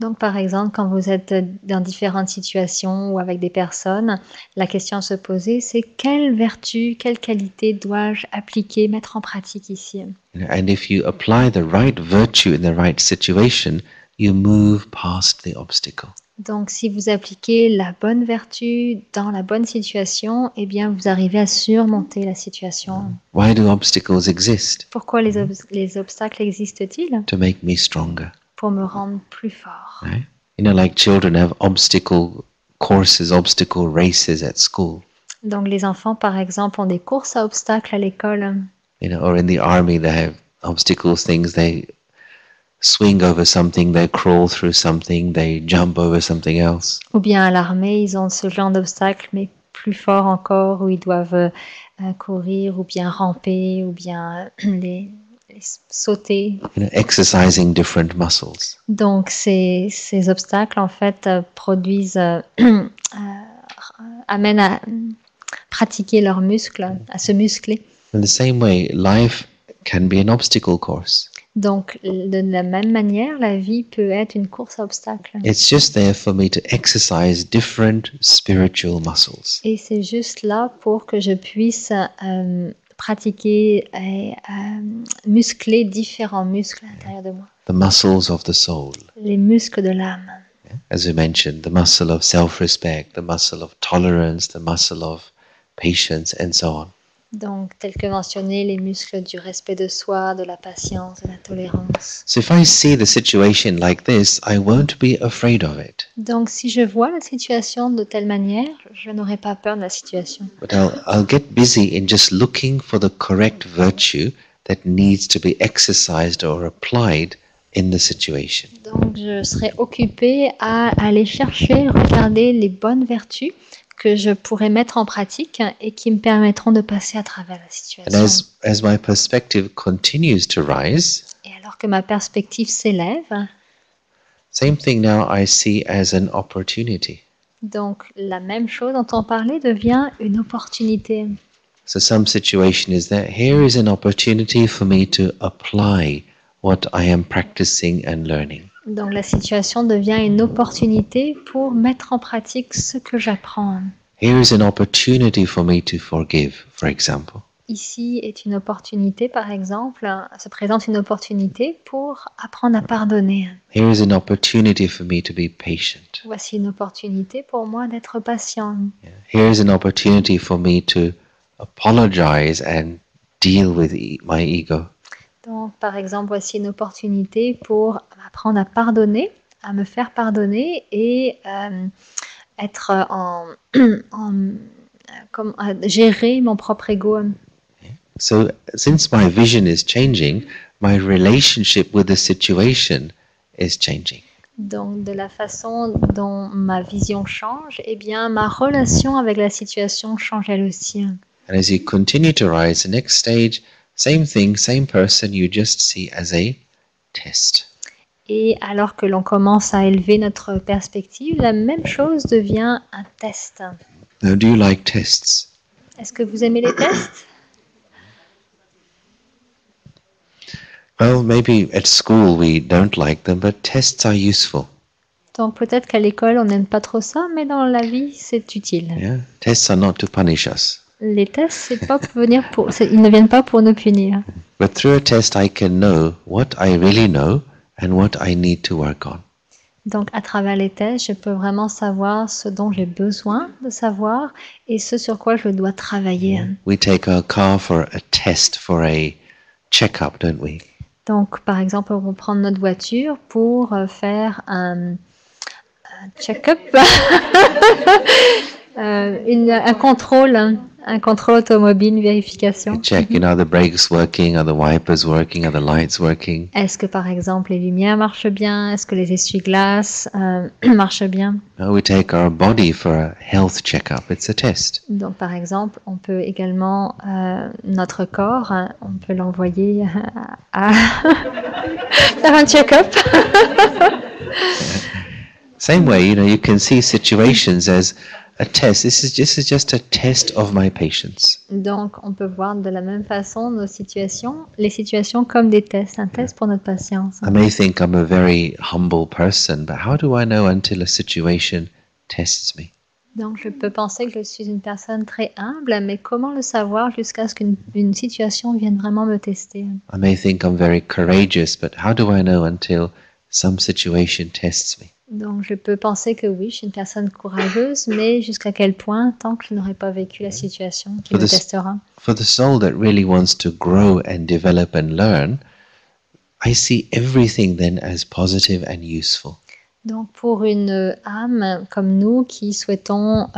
Donc, par exemple, quand vous êtes dans différentes situations ou avec des personnes, la question à se poser, c'est quelle vertu, quelle qualité dois-je appliquer, mettre en pratique ici? And if you apply the right virtue in the right situation, you move past the obstacle. Donc, si vous appliquez la bonne vertu dans la bonne situation, eh bien, vous arrivez à surmonter la situation. Why do obstacles exist? Pourquoi les obstacles existent-ils? To make me stronger. Pour me rendre plus fort. Right? You know, like children have obstacle courses, obstacle races at school. Donc, les enfants, par exemple, ont des courses à obstacles à l'école. You know, or in the army, they have obstacles, things they swing over something, they crawl through something, they jump over something else. Ou bien à l'armée, ils ont ce genre d'obstacles, mais plus fort encore, où ils doivent courir, ou bien ramper, ou bien les sauter. You know, exercising different muscles. Donc ces obstacles en fait produisent, amènent à pratiquer leurs muscles, à se muscler. In the same way, life can be an obstacle course. Donc de la même manière, la vie peut être une course à obstacles. It's just there for me to exercise different spiritual muscles. Et c'est juste là pour que je puisse pratiquer et muscler différents muscles à l'intérieur de moi. The muscles of the soul. Les muscles de l'âme. As we mentioned, the muscle of self-respect, the muscle of tolerance, the muscle of patience, and so on. Donc, tel que mentionné, les muscles du respect de soi, de la patience, de la tolérance. So if I see the situation like this, I won't be afraid of it. Donc, si je vois la situation de telle manière, je n'aurai pas peur de la situation. But I'll get busy in just looking for the correct virtue that needs to be exercised or applied in the situation. Donc, je serai occupée à aller chercher, regarder les bonnes vertus que je pourrais mettre en pratique et qui me permettront de passer à travers la situation. And as my perspective continues to rise, Et alors que ma perspective s'élève, same thing now I see as an opportunity. donc la même chose dont on parlait devient une opportunité. So some situation is that here is an opportunity for me to apply what I am practicing and learning. Donc la situation devient une opportunité pour mettre en pratique ce que j'apprends. Here is an opportunity for me to forgive, for example. Ici est une opportunité, par exemple, se présente une opportunité pour apprendre à pardonner. Here is an opportunity for me to be patient. Voici une opportunité pour moi d'être patient. Here is an opportunity for me to apologize and deal with my ego. Donc, par exemple, voici une opportunité pour apprendre à pardonner, à me faire pardonner et être gérer mon propre ego. So, since my vision is changing, my relationship with the situation is changing. Donc, de la façon dont ma vision change, eh bien, ma relation avec la situation change elle aussi. And as you continue to rise, the next stage, same thing, same person, you just see as a test. Et alors que l'on commence à élever notre perspective, la même chose devient un test. Now, do you like tests? Est-ce que vous aimez les tests? Well, maybe at school we don't like them, but tests are useful. Donc peut-être qu'à l'école on n'aime pas trop ça, mais dans la vie c'est utile. Yeah, tests are not to punish us. Les tests, c'est pas pour venir ils ne viennent pas pour nous punir. But through a test, I can know what I really know and what I need to work on. Donc, à travers les tests, je peux vraiment savoir ce dont j'ai besoin de savoir et ce sur quoi je dois travailler. We take our car for a test, for a checkup, don't we? Donc, par exemple, on va prendre notre voiture pour faire un check-up, un contrôle automobile, une vérification. Check, are the brakes working? Are the wipers working? Are the lights working? Est-ce que, par exemple, les lumières marchent bien? Est-ce que les essuie-glaces marchent bien? We take our body for a health checkup. It's a test. Donc, par exemple, on peut également, notre corps, on peut l'envoyer à faire un check-up. Same way, you can see situations as a test. This is just a test of my patience. Donc, on peut voir de la même façon les situations comme des tests, un test pour notre patience. I may think I'm a very humble person, but how do I know until a situation tests me? Donc, je peux penser que je suis une personne très humble, mais comment le savoir jusqu'à ce qu'une situation vienne vraiment me tester? I may think I'm very courageous, but how do I know until some situation tests me? Donc, je peux penser que oui, je suis une personne courageuse, mais jusqu'à quel point, tant que je n'aurai pas vécu la situation qui me testera. For the soul that really wants to grow and develop and learn, I see everything then as positive and useful. Donc, pour une âme comme nous qui souhaitons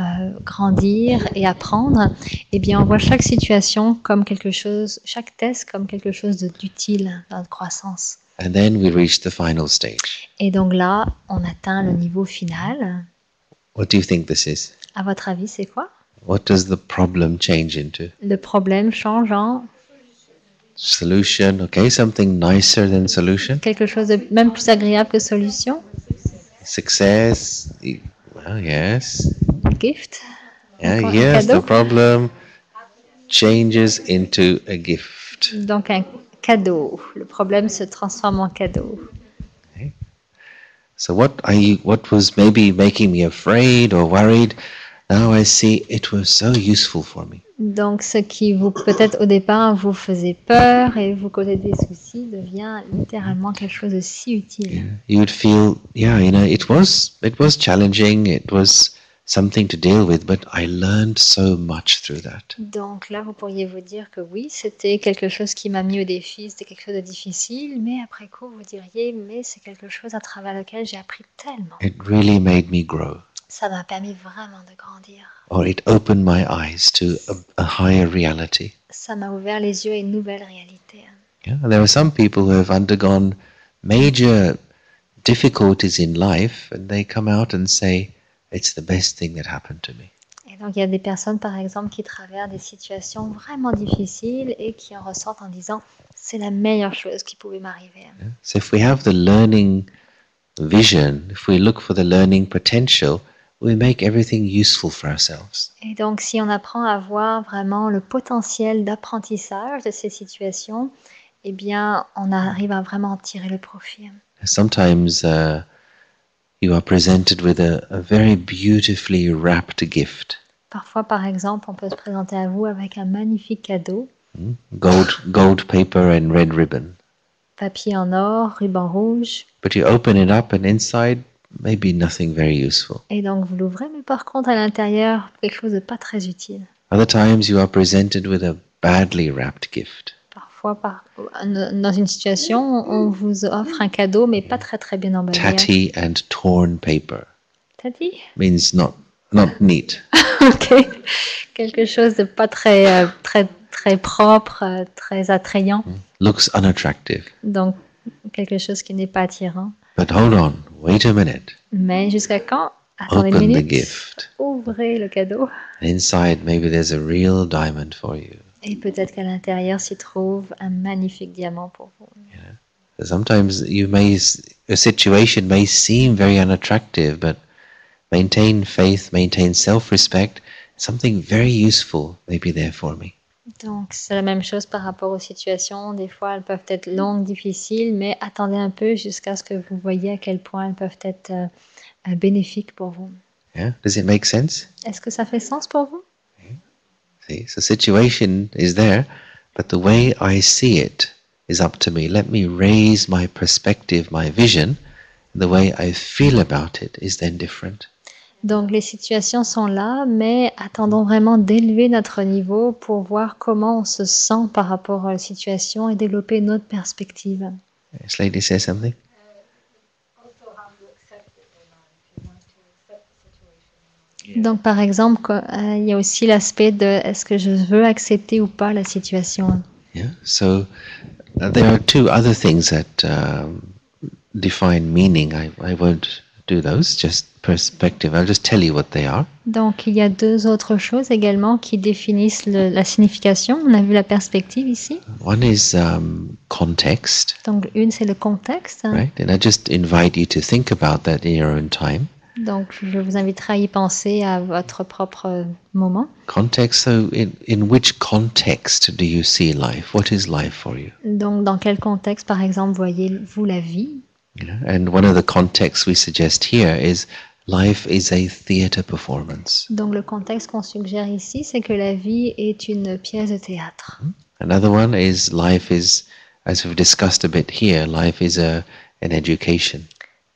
grandir et apprendre, eh bien, on voit chaque situation comme quelque chose, chaque test comme quelque chose d'utile dans notre croissance. And then we reach the final stage. Et donc là, on atteint le niveau final. What do you think this is? À votre avis, c'est quoi? What does the problem change into? Le problème change en solution. Okay, something nicer than solution. Quelque chose de même plus agréable que solution. Success. Well, yes. Gift. Yeah, yes, the problem changes into a gift. Donc un cadeau. Le problème se transforme en cadeau. Okay. So what was maybe making me afraid or worried, now I see it was so useful for me. Donc ce qui vous peut-être au départ vous faisait peur et vous causait des soucis devient littéralement quelque chose de si utile. Yeah. You would feel, it was challenging, it was something to deal with, but I learned so much through that. Donc là, vous pourriez vous dire que oui, c'était quelque chose qui m'a mis au défi, c'était quelque chose de difficile, mais après coup, vous diriez, mais c'est quelque chose à travers lequel j'ai appris tellement. It really made me grow. Ça m'a permis vraiment de grandir. Or it opened my eyes to a higher reality. Ça m'a ouvert les yeux à une nouvelle réalité. Yeah, there are some people who have undergone major difficulties in life, and they come out and say, it's the best thing that happened to me. Et donc il y a des personnes par exemple qui traversent des situations vraiment difficiles et qui en ressortent en disant c'est la meilleure chose qui pouvait m'arriver. Yeah? So if we have the learning vision, if we look for the learning potential, we make everything useful for ourselves. Et donc si on apprend à voir vraiment le potentiel d'apprentissage de ces situations, eh bien on arrive à vraiment en tirer le profit. Sometimes you are presented with a very beautifully wrapped gift. Parfois, par exemple, on peut se présenter à vous avec un magnifique cadeau. Gold paper and red ribbon. Papier en or, ruban rouge. But you open it up and inside, maybe nothing very useful. Et donc vous l'ouvrez, mais par contre à l'intérieur, quelque chose de pas très utile. Other times you are presented with a badly wrapped gift. Parfois, dans une situation, on vous offre un cadeau, mais pas très très bien emballé. Tatty and torn paper. Tatty? Means not neat. Ok. Quelque chose de pas très très propre, très attrayant. Looks unattractive. Donc quelque chose qui n'est pas attirant. But hold on, wait a minute. Mais jusqu'à quand? Attendez une Open minute. the gift. Ouvrez le cadeau. Inside, maybe there's a real diamond for you. Et peut-être qu'à l'intérieur s'y trouve un magnifique diamant pour vous. Yeah. Sometimes a situation may seem very unattractive, but maintain faith, maintain self-respect. Something very useful may be there for me. Donc c'est la même chose par rapport aux situations. Des fois, elles peuvent être longues, difficiles, mais attendez un peu jusqu'à ce que vous voyez à quel point elles peuvent être bénéfiques pour vous. Yeah, does it make sense? Est-ce que ça fait sens pour vous? See, so situation is there, but the way I see it is up to me. Let me raise my perspective, my vision, The way I feel about it is then different. Donc les situations sont là, mais attendons vraiment d'élever notre niveau pour voir comment on se sent par rapport à la situation et développer une autre perspective. This lady say something? Donc par exemple, il y a aussi l'aspect de est-ce que je veux accepter ou pas la situation. Yeah. So there are two other things that define meaning. I won't do those, just perspective. I'll just tell you what they are. Donc il y a deux autres choses également qui définissent la signification. On a vu la perspective ici. One is context, Donc une c'est le contexte. right? And I just invite you to think about that in your own time. Donc je vous inviterai à y penser à votre propre moment. Context, so in which context do you see life? What is life for you? Donc dans quel contexte par exemple voyez-vous la vie? You know, and one of the contexts we suggest here is life is a theater performance. Donc le contexte qu'on suggère ici, c'est que la vie est une pièce de théâtre. Another one is life is, as we've discussed a bit here, life is an education.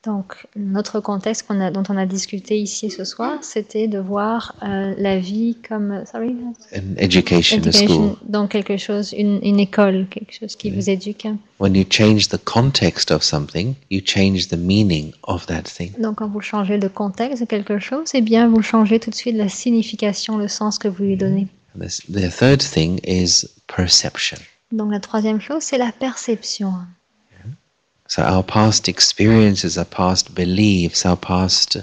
Donc notre contexte dont on a discuté ici ce soir, c'était de voir la vie comme An education, a school. Donc quelque chose, une école, quelque chose qui vous éduque. When you change the context of something, you change the meaning of that thing. Donc quand vous changez le contexte de quelque chose, eh bien vous changez tout de suite la signification, le sens que vous lui donnez. The third thing is perception. Donc la troisième chose, c'est la perception. So our past experiences, our past beliefs, our past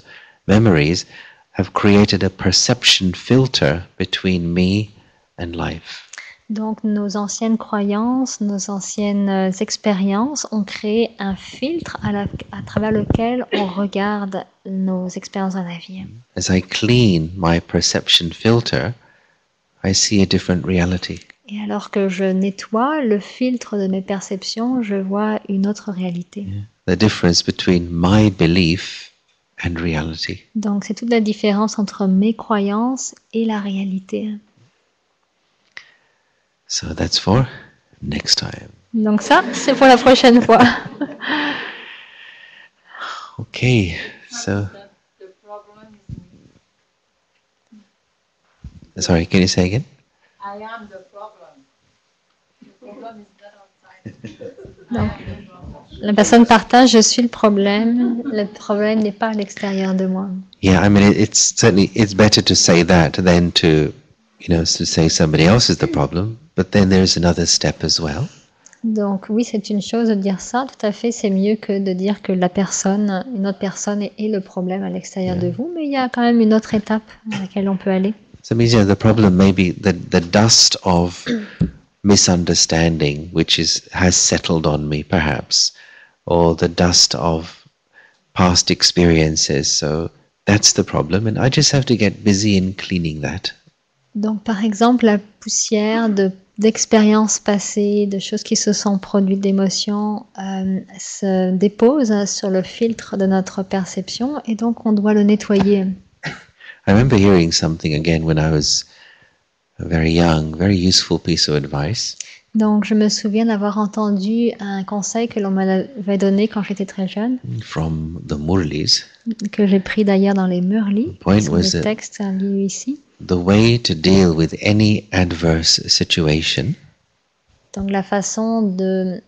memories have created a perception filter between me and life. Donc nos anciennes croyances, nos anciennes expériences ont créé un filtre à travers lequel on regarde nos expériences dans la vie. As I clean my perception filter, I see a different reality. Et alors que je nettoie le filtre de mes perceptions, je vois une autre réalité. The difference between my belief and reality. Donc c'est toute la différence entre mes croyances et la réalité. So that's for next time. Donc ça, c'est pour la prochaine fois. Okay, so... Sorry, can you say again? I am the problem. The problem is not outside. Donc, la personne partage, je suis le problème n'est pas à l'extérieur de moi. Yeah, I mean, it's better to say that than to say somebody else is the problem, but then there's another step as well. Donc oui, c'est une chose de dire ça, tout à fait, c'est mieux que de dire que une autre personne est le problème à l'extérieur de vous, mais il y a quand même une autre étape à laquelle on peut aller. So it means the problem may be the dust of misunderstanding which has settled on me perhaps, or the dust of past experiences. So that's the problem, and I just have to get busy in cleaning that. Donc par exemple, la poussière d'expériences passées, de choses qui se sont produites, d'émotions, se dépose sur le filtre de notre perception, et donc on doit le nettoyer. I remember hearing something again when I was very young, very useful piece of advice. Donc, je me souviens d'avoir entendu un conseil que l'on m'avait donné quand j'étais très jeune, From the Murlis. que j'ai pris d'ailleurs dans les Murlis, point qui sont was des that- textes lus ici. The way to deal with any adverse situation Donc, la façon de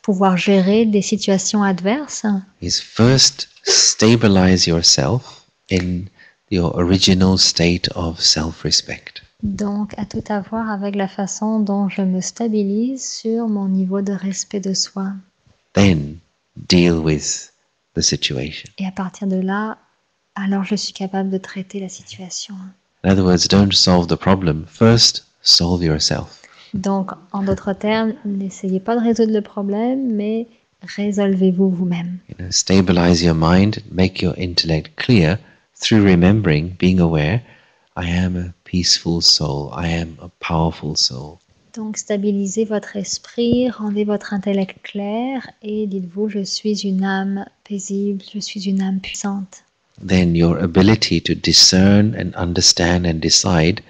pouvoir gérer des situations adverses, is first stabilize yourself in your original state of self-respect. donc a tout à voir avec la façon dont je me stabilise sur mon niveau de respect de soi. Then deal with the situation. Et à partir de là, alors je suis capable de traiter la situation. In other words, don't solve the problem. First, solve yourself. Donc, en d'autres termes, n'essayez pas de résoudre le problème, mais résolvez-vous vous-même. Stabilize your mind, make your intellect clear through remembering, being aware, I am a peaceful soul, I am a powerful soul. Donc, stabilisez votre esprit, rendez votre intellect clair et dites-vous, je suis une âme paisible, je suis une âme puissante. Then your ability to discern and understand and decide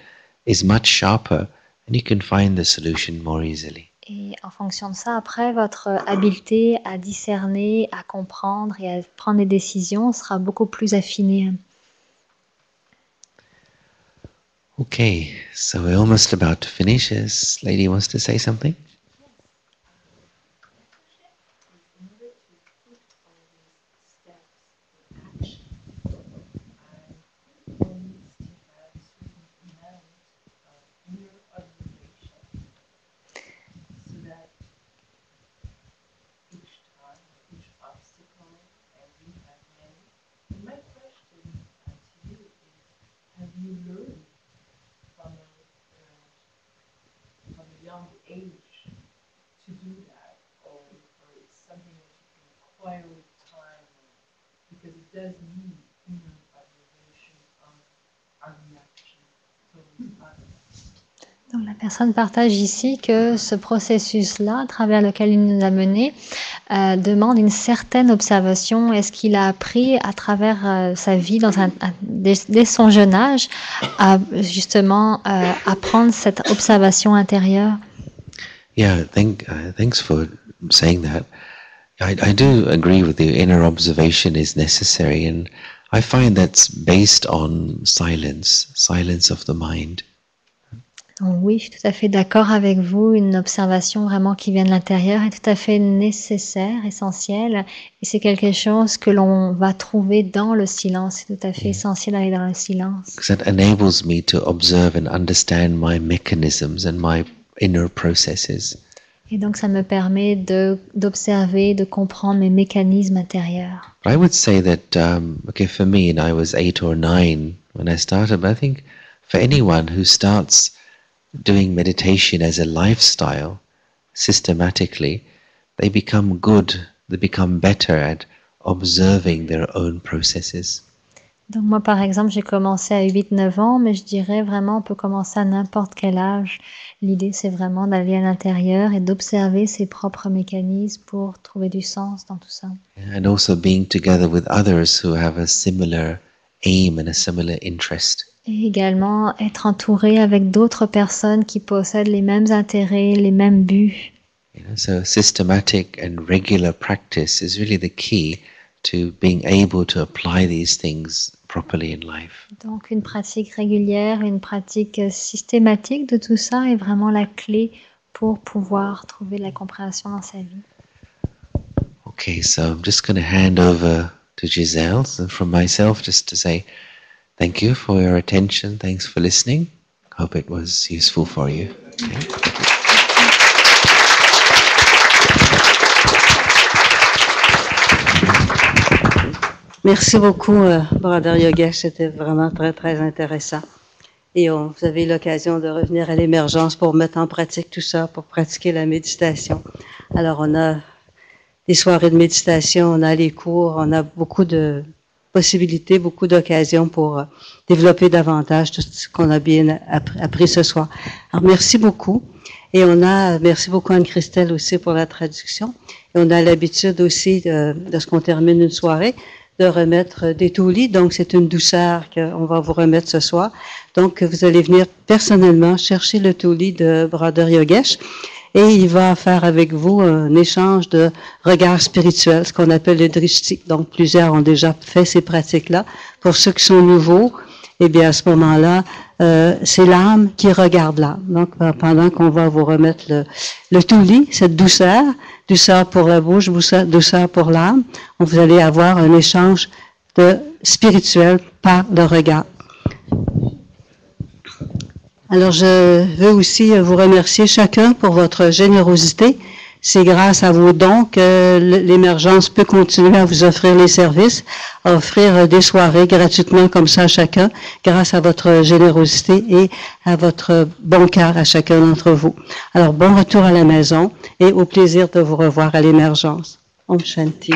is much sharper, and you can find the solution more easily. Et en fonction de ça, après, votre habileté à discerner, à comprendre et à prendre des décisions sera beaucoup plus affinée. Okay, so we're almost about to finish. This lady wants to say something. To do that, or it's something that you can acquire with time, because it does need inner observation of our reaction towards others. Donc la personne partage ici que ce processus-là, à travers lequel il nous a menés, demande une certaine observation. Est-ce qu'il a appris à travers sa vie, dès son jeune âge, à justement apprendre cette observation intérieure? Yeah, thanks for saying that. I do agree with you. Inner observation is necessary, and I find that's based on silence of the mind. Donc oui, je suis tout à fait d'accord avec vous. Une observation vraiment qui vient de l'intérieur est tout à fait nécessaire, essentielle. Et c'est quelque chose que l'on va trouver dans le silence. C'est tout à fait essentiel d'aller dans le silence. Because that enables me to observe and understand my mechanisms and my inner processes. Et donc ça me permet d'observer, de comprendre mes mécanismes intérieurs. I would say that, okay, for me, and I was 8 or 9 when I started, but I think for anyone who starts doing meditation as a lifestyle systematically, they become good, they become better at observing their own processes. Donc moi par exemple j'ai commencé à 8-9 ans, mais je dirais vraiment on peut commencer à n'importe quel âge. L'idée c'est vraiment d'aller à l'intérieur et d'observer ses propres mécanismes pour trouver du sens dans tout ça. And also being together with others who have a similar aim and a similar interest. Et également être entouré avec d'autres personnes qui possèdent les mêmes intérêts, les mêmes buts. So systematic and regular practice is really the key to being able to apply these things properly in life. Donc une pratique régulière, une pratique systématique de tout ça est vraiment la clé pour pouvoir trouver la compréhension dans sa vie. Okay, so I'm just going to hand over to Giselle. So from myself, just to say thank you for your attention. Thanks for listening. Hope it was useful for you. Okay. Merci beaucoup, Brother Yogesh. C'était vraiment très, très intéressant. Et vous avez eu l'occasion de revenir à l'émergence pour mettre en pratique tout ça, pour pratiquer la méditation. Alors, on a des soirées de méditation, on a les cours, on a beaucoup de possibilités, beaucoup d'occasions pour développer davantage tout ce qu'on a bien appris ce soir. Alors, merci beaucoup. Et merci beaucoup Anne-Christelle aussi pour la traduction. Et on a l'habitude aussi, lorsqu'on termine une soirée, de remettre des toulis. Donc, c'est une douceur qu'on va vous remettre ce soir. Donc, vous allez venir personnellement chercher le toulis de Brother Yogesh et il va faire avec vous un échange de regards spirituels, ce qu'on appelle le drishti. Donc, plusieurs ont déjà fait ces pratiques-là. Pour ceux qui sont nouveaux, eh bien, à ce moment-là, c'est l'âme qui regarde l'âme. Donc, pendant qu'on va vous remettre le toulis, cette douceur pour la bouche, douceur pour l'âme, vous allez avoir un échange spirituel par le regard. Alors, je veux aussi vous remercier chacun pour votre générosité. C'est grâce à vos dons que l'émergence peut continuer à vous offrir les services, à offrir des soirées gratuitement comme ça à chacun, grâce à votre générosité et à votre bon cœur à chacun d'entre vous. Alors, bon retour à la maison et au plaisir de vous revoir à l'émergence. Om Shanti.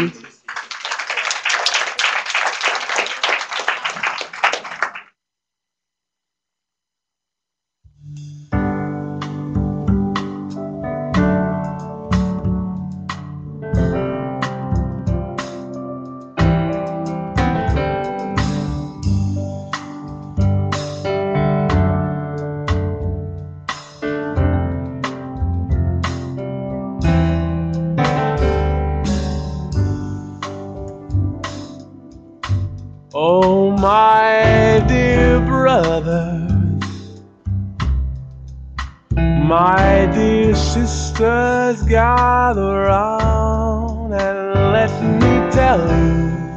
My dear sisters, gather round and let me tell you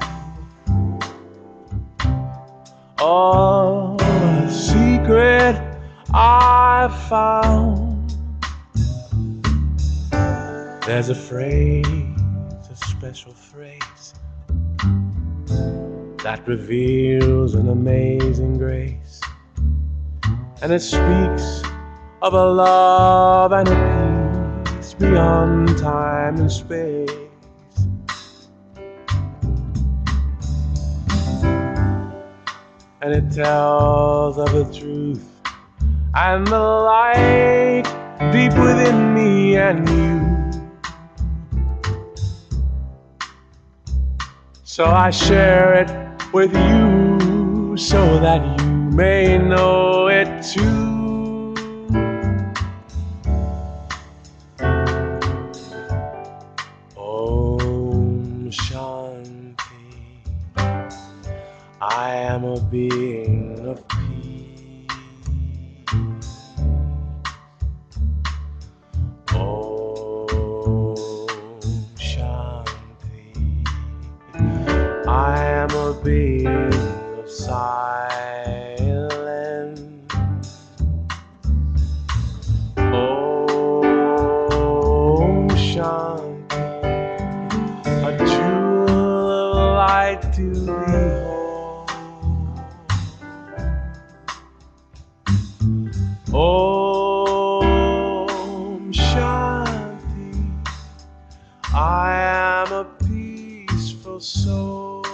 of a secret I found. There's a phrase, a special phrase, that reveals an amazing grace, and it speaks of a love and a peace beyond time and space. And it tells of the truth and the light deep within me and you. So I share it with you so that you may know it too. Om Shanti. I am a being of peace. Om Shanti. I am a being of silence. Om Shanti. A jewel of light to behold. Om Shanti. I am a peaceful soul.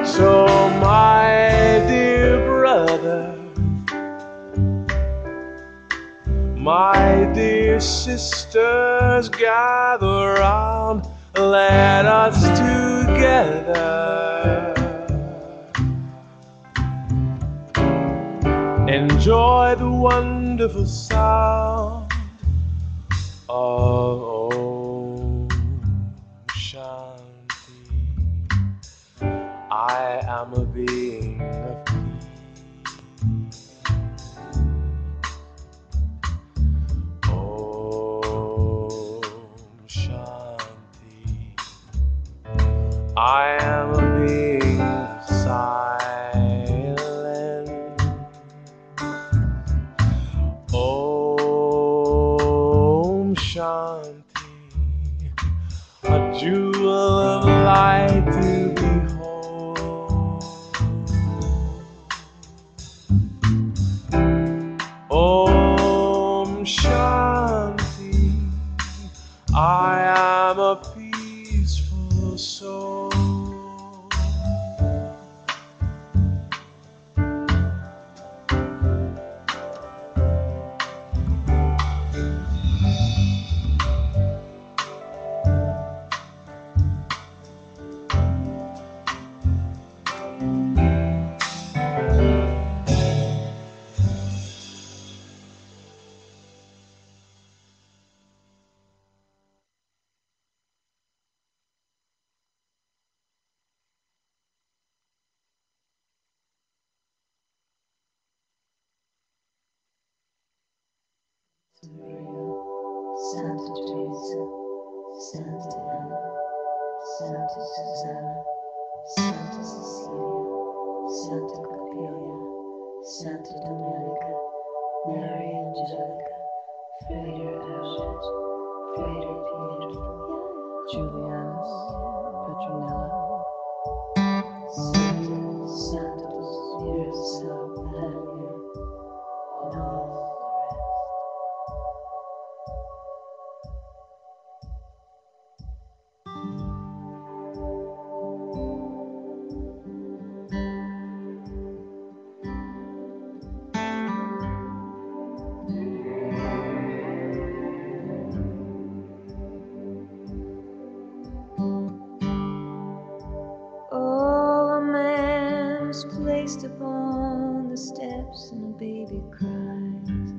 So my dear brother, my dear sisters, gather round, let us together enjoy the wonderful sound of Om Shanti. I am a being of peace. Om Shanti. I am a being of silence. Om Shanti. A jewel of light to behold. Om Shanti. I am a peaceful soul. Santa Teresa, Santa Anna, Santa Susanna, Santa Cecilia, Santa Coppelia, Santa Domenica, Mary Angelica, Frater Ashes, Frater Pietro, Julianus, Petronella, Santos, Miracel, Daniel, and all the rest. Placed upon the steps and a baby cries.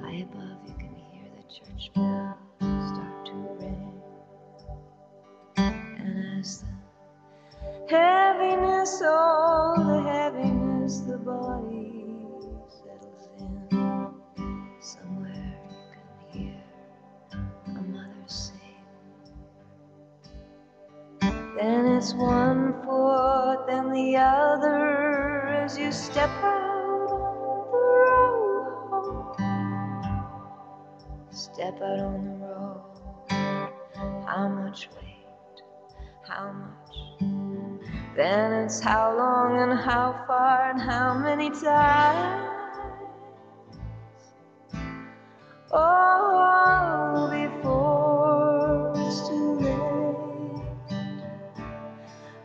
High above you can hear the church bells start to ring. And as the heaviness, oh the heaviness, the body settles in. it's one foot, then the other as you step out on the road. Step out on the road. How much weight? How much? Then it's how long and how far and how many times. Oh, before it's too late.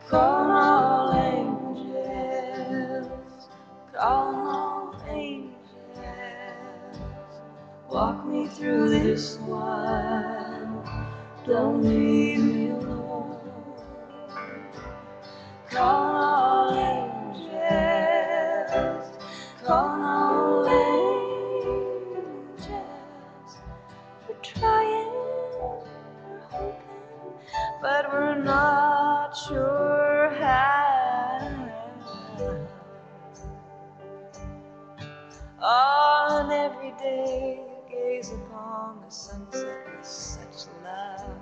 Call all angels, call all angels. Walk me through this one, don't leave me alone. Call all angels, call all angels. We're trying, we're hoping, but we're not sure how. On every day, gaze upon the sunset with such love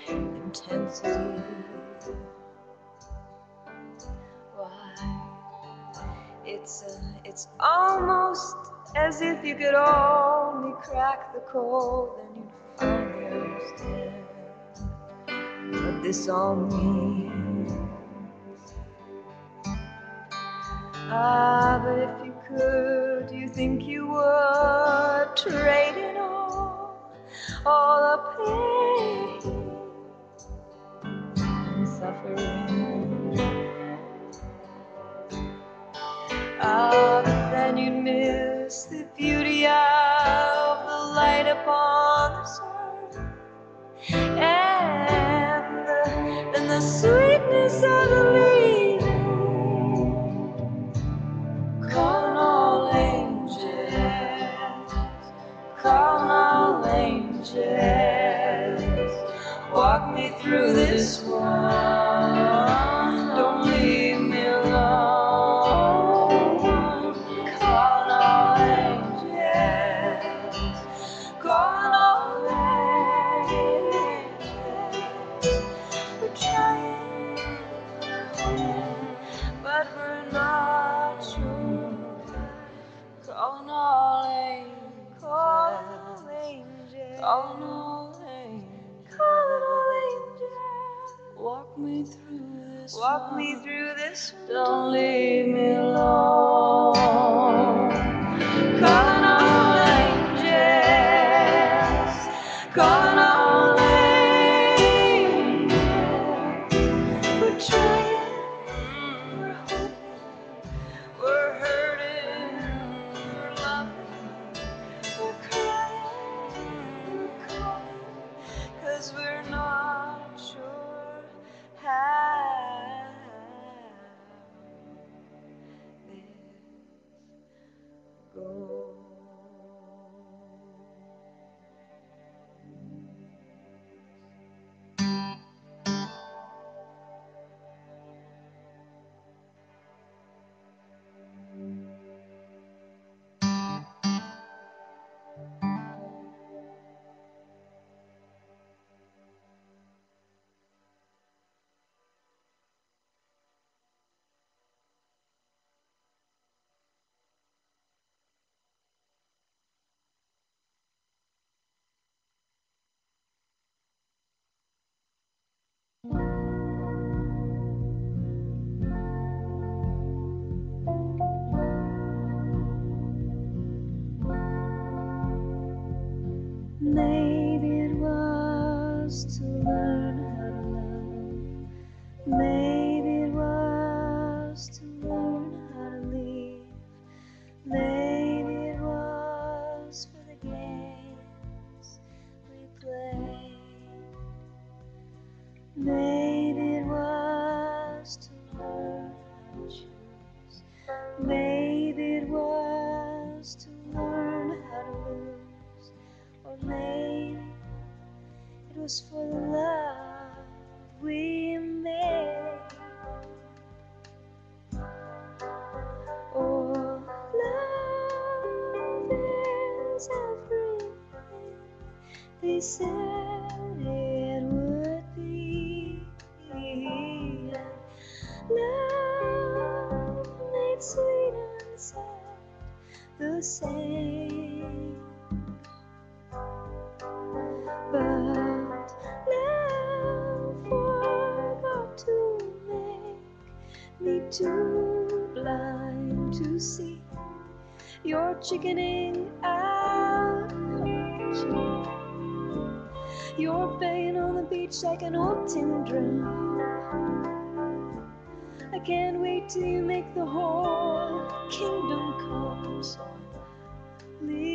and intensity. Why, it's almost as if you could only crack the code, then you'd finally understand what this all means. Ah, but if you could, do you think you would trade in all the pain and suffering? Ah, but then you'd miss the beauty of the light upon the sun, and the sweetness of the leaves. Call all angels, call all angels. Walk me through this one, don't leave me alone. Call all angels, call all angels. We're trying, but we're not sure. Call all angels, call all angels, call all angels, call all angels. Walk me through this, walk me through this. Don't leave me alone. Call all angels, call all angels. We're trying, we're hoping, we're hurting, we're loving, we're crying, we're calling, 'cause we're not sure how this goes. Maybe it was to learn how to love. Maybe it was to learn how to leave. Maybe it was for the games we played. Maybe it was to learn how to choose. Maybe it was to learn how to lose. Or maybe it was for the love we made. Oh, love is everything they said it would be. the same. But now forgot to make me too blind to see you're chickening out, aren't you? You're baying on the beach like an old tin drum. I can't wait till you make the whole kingdom come. So leave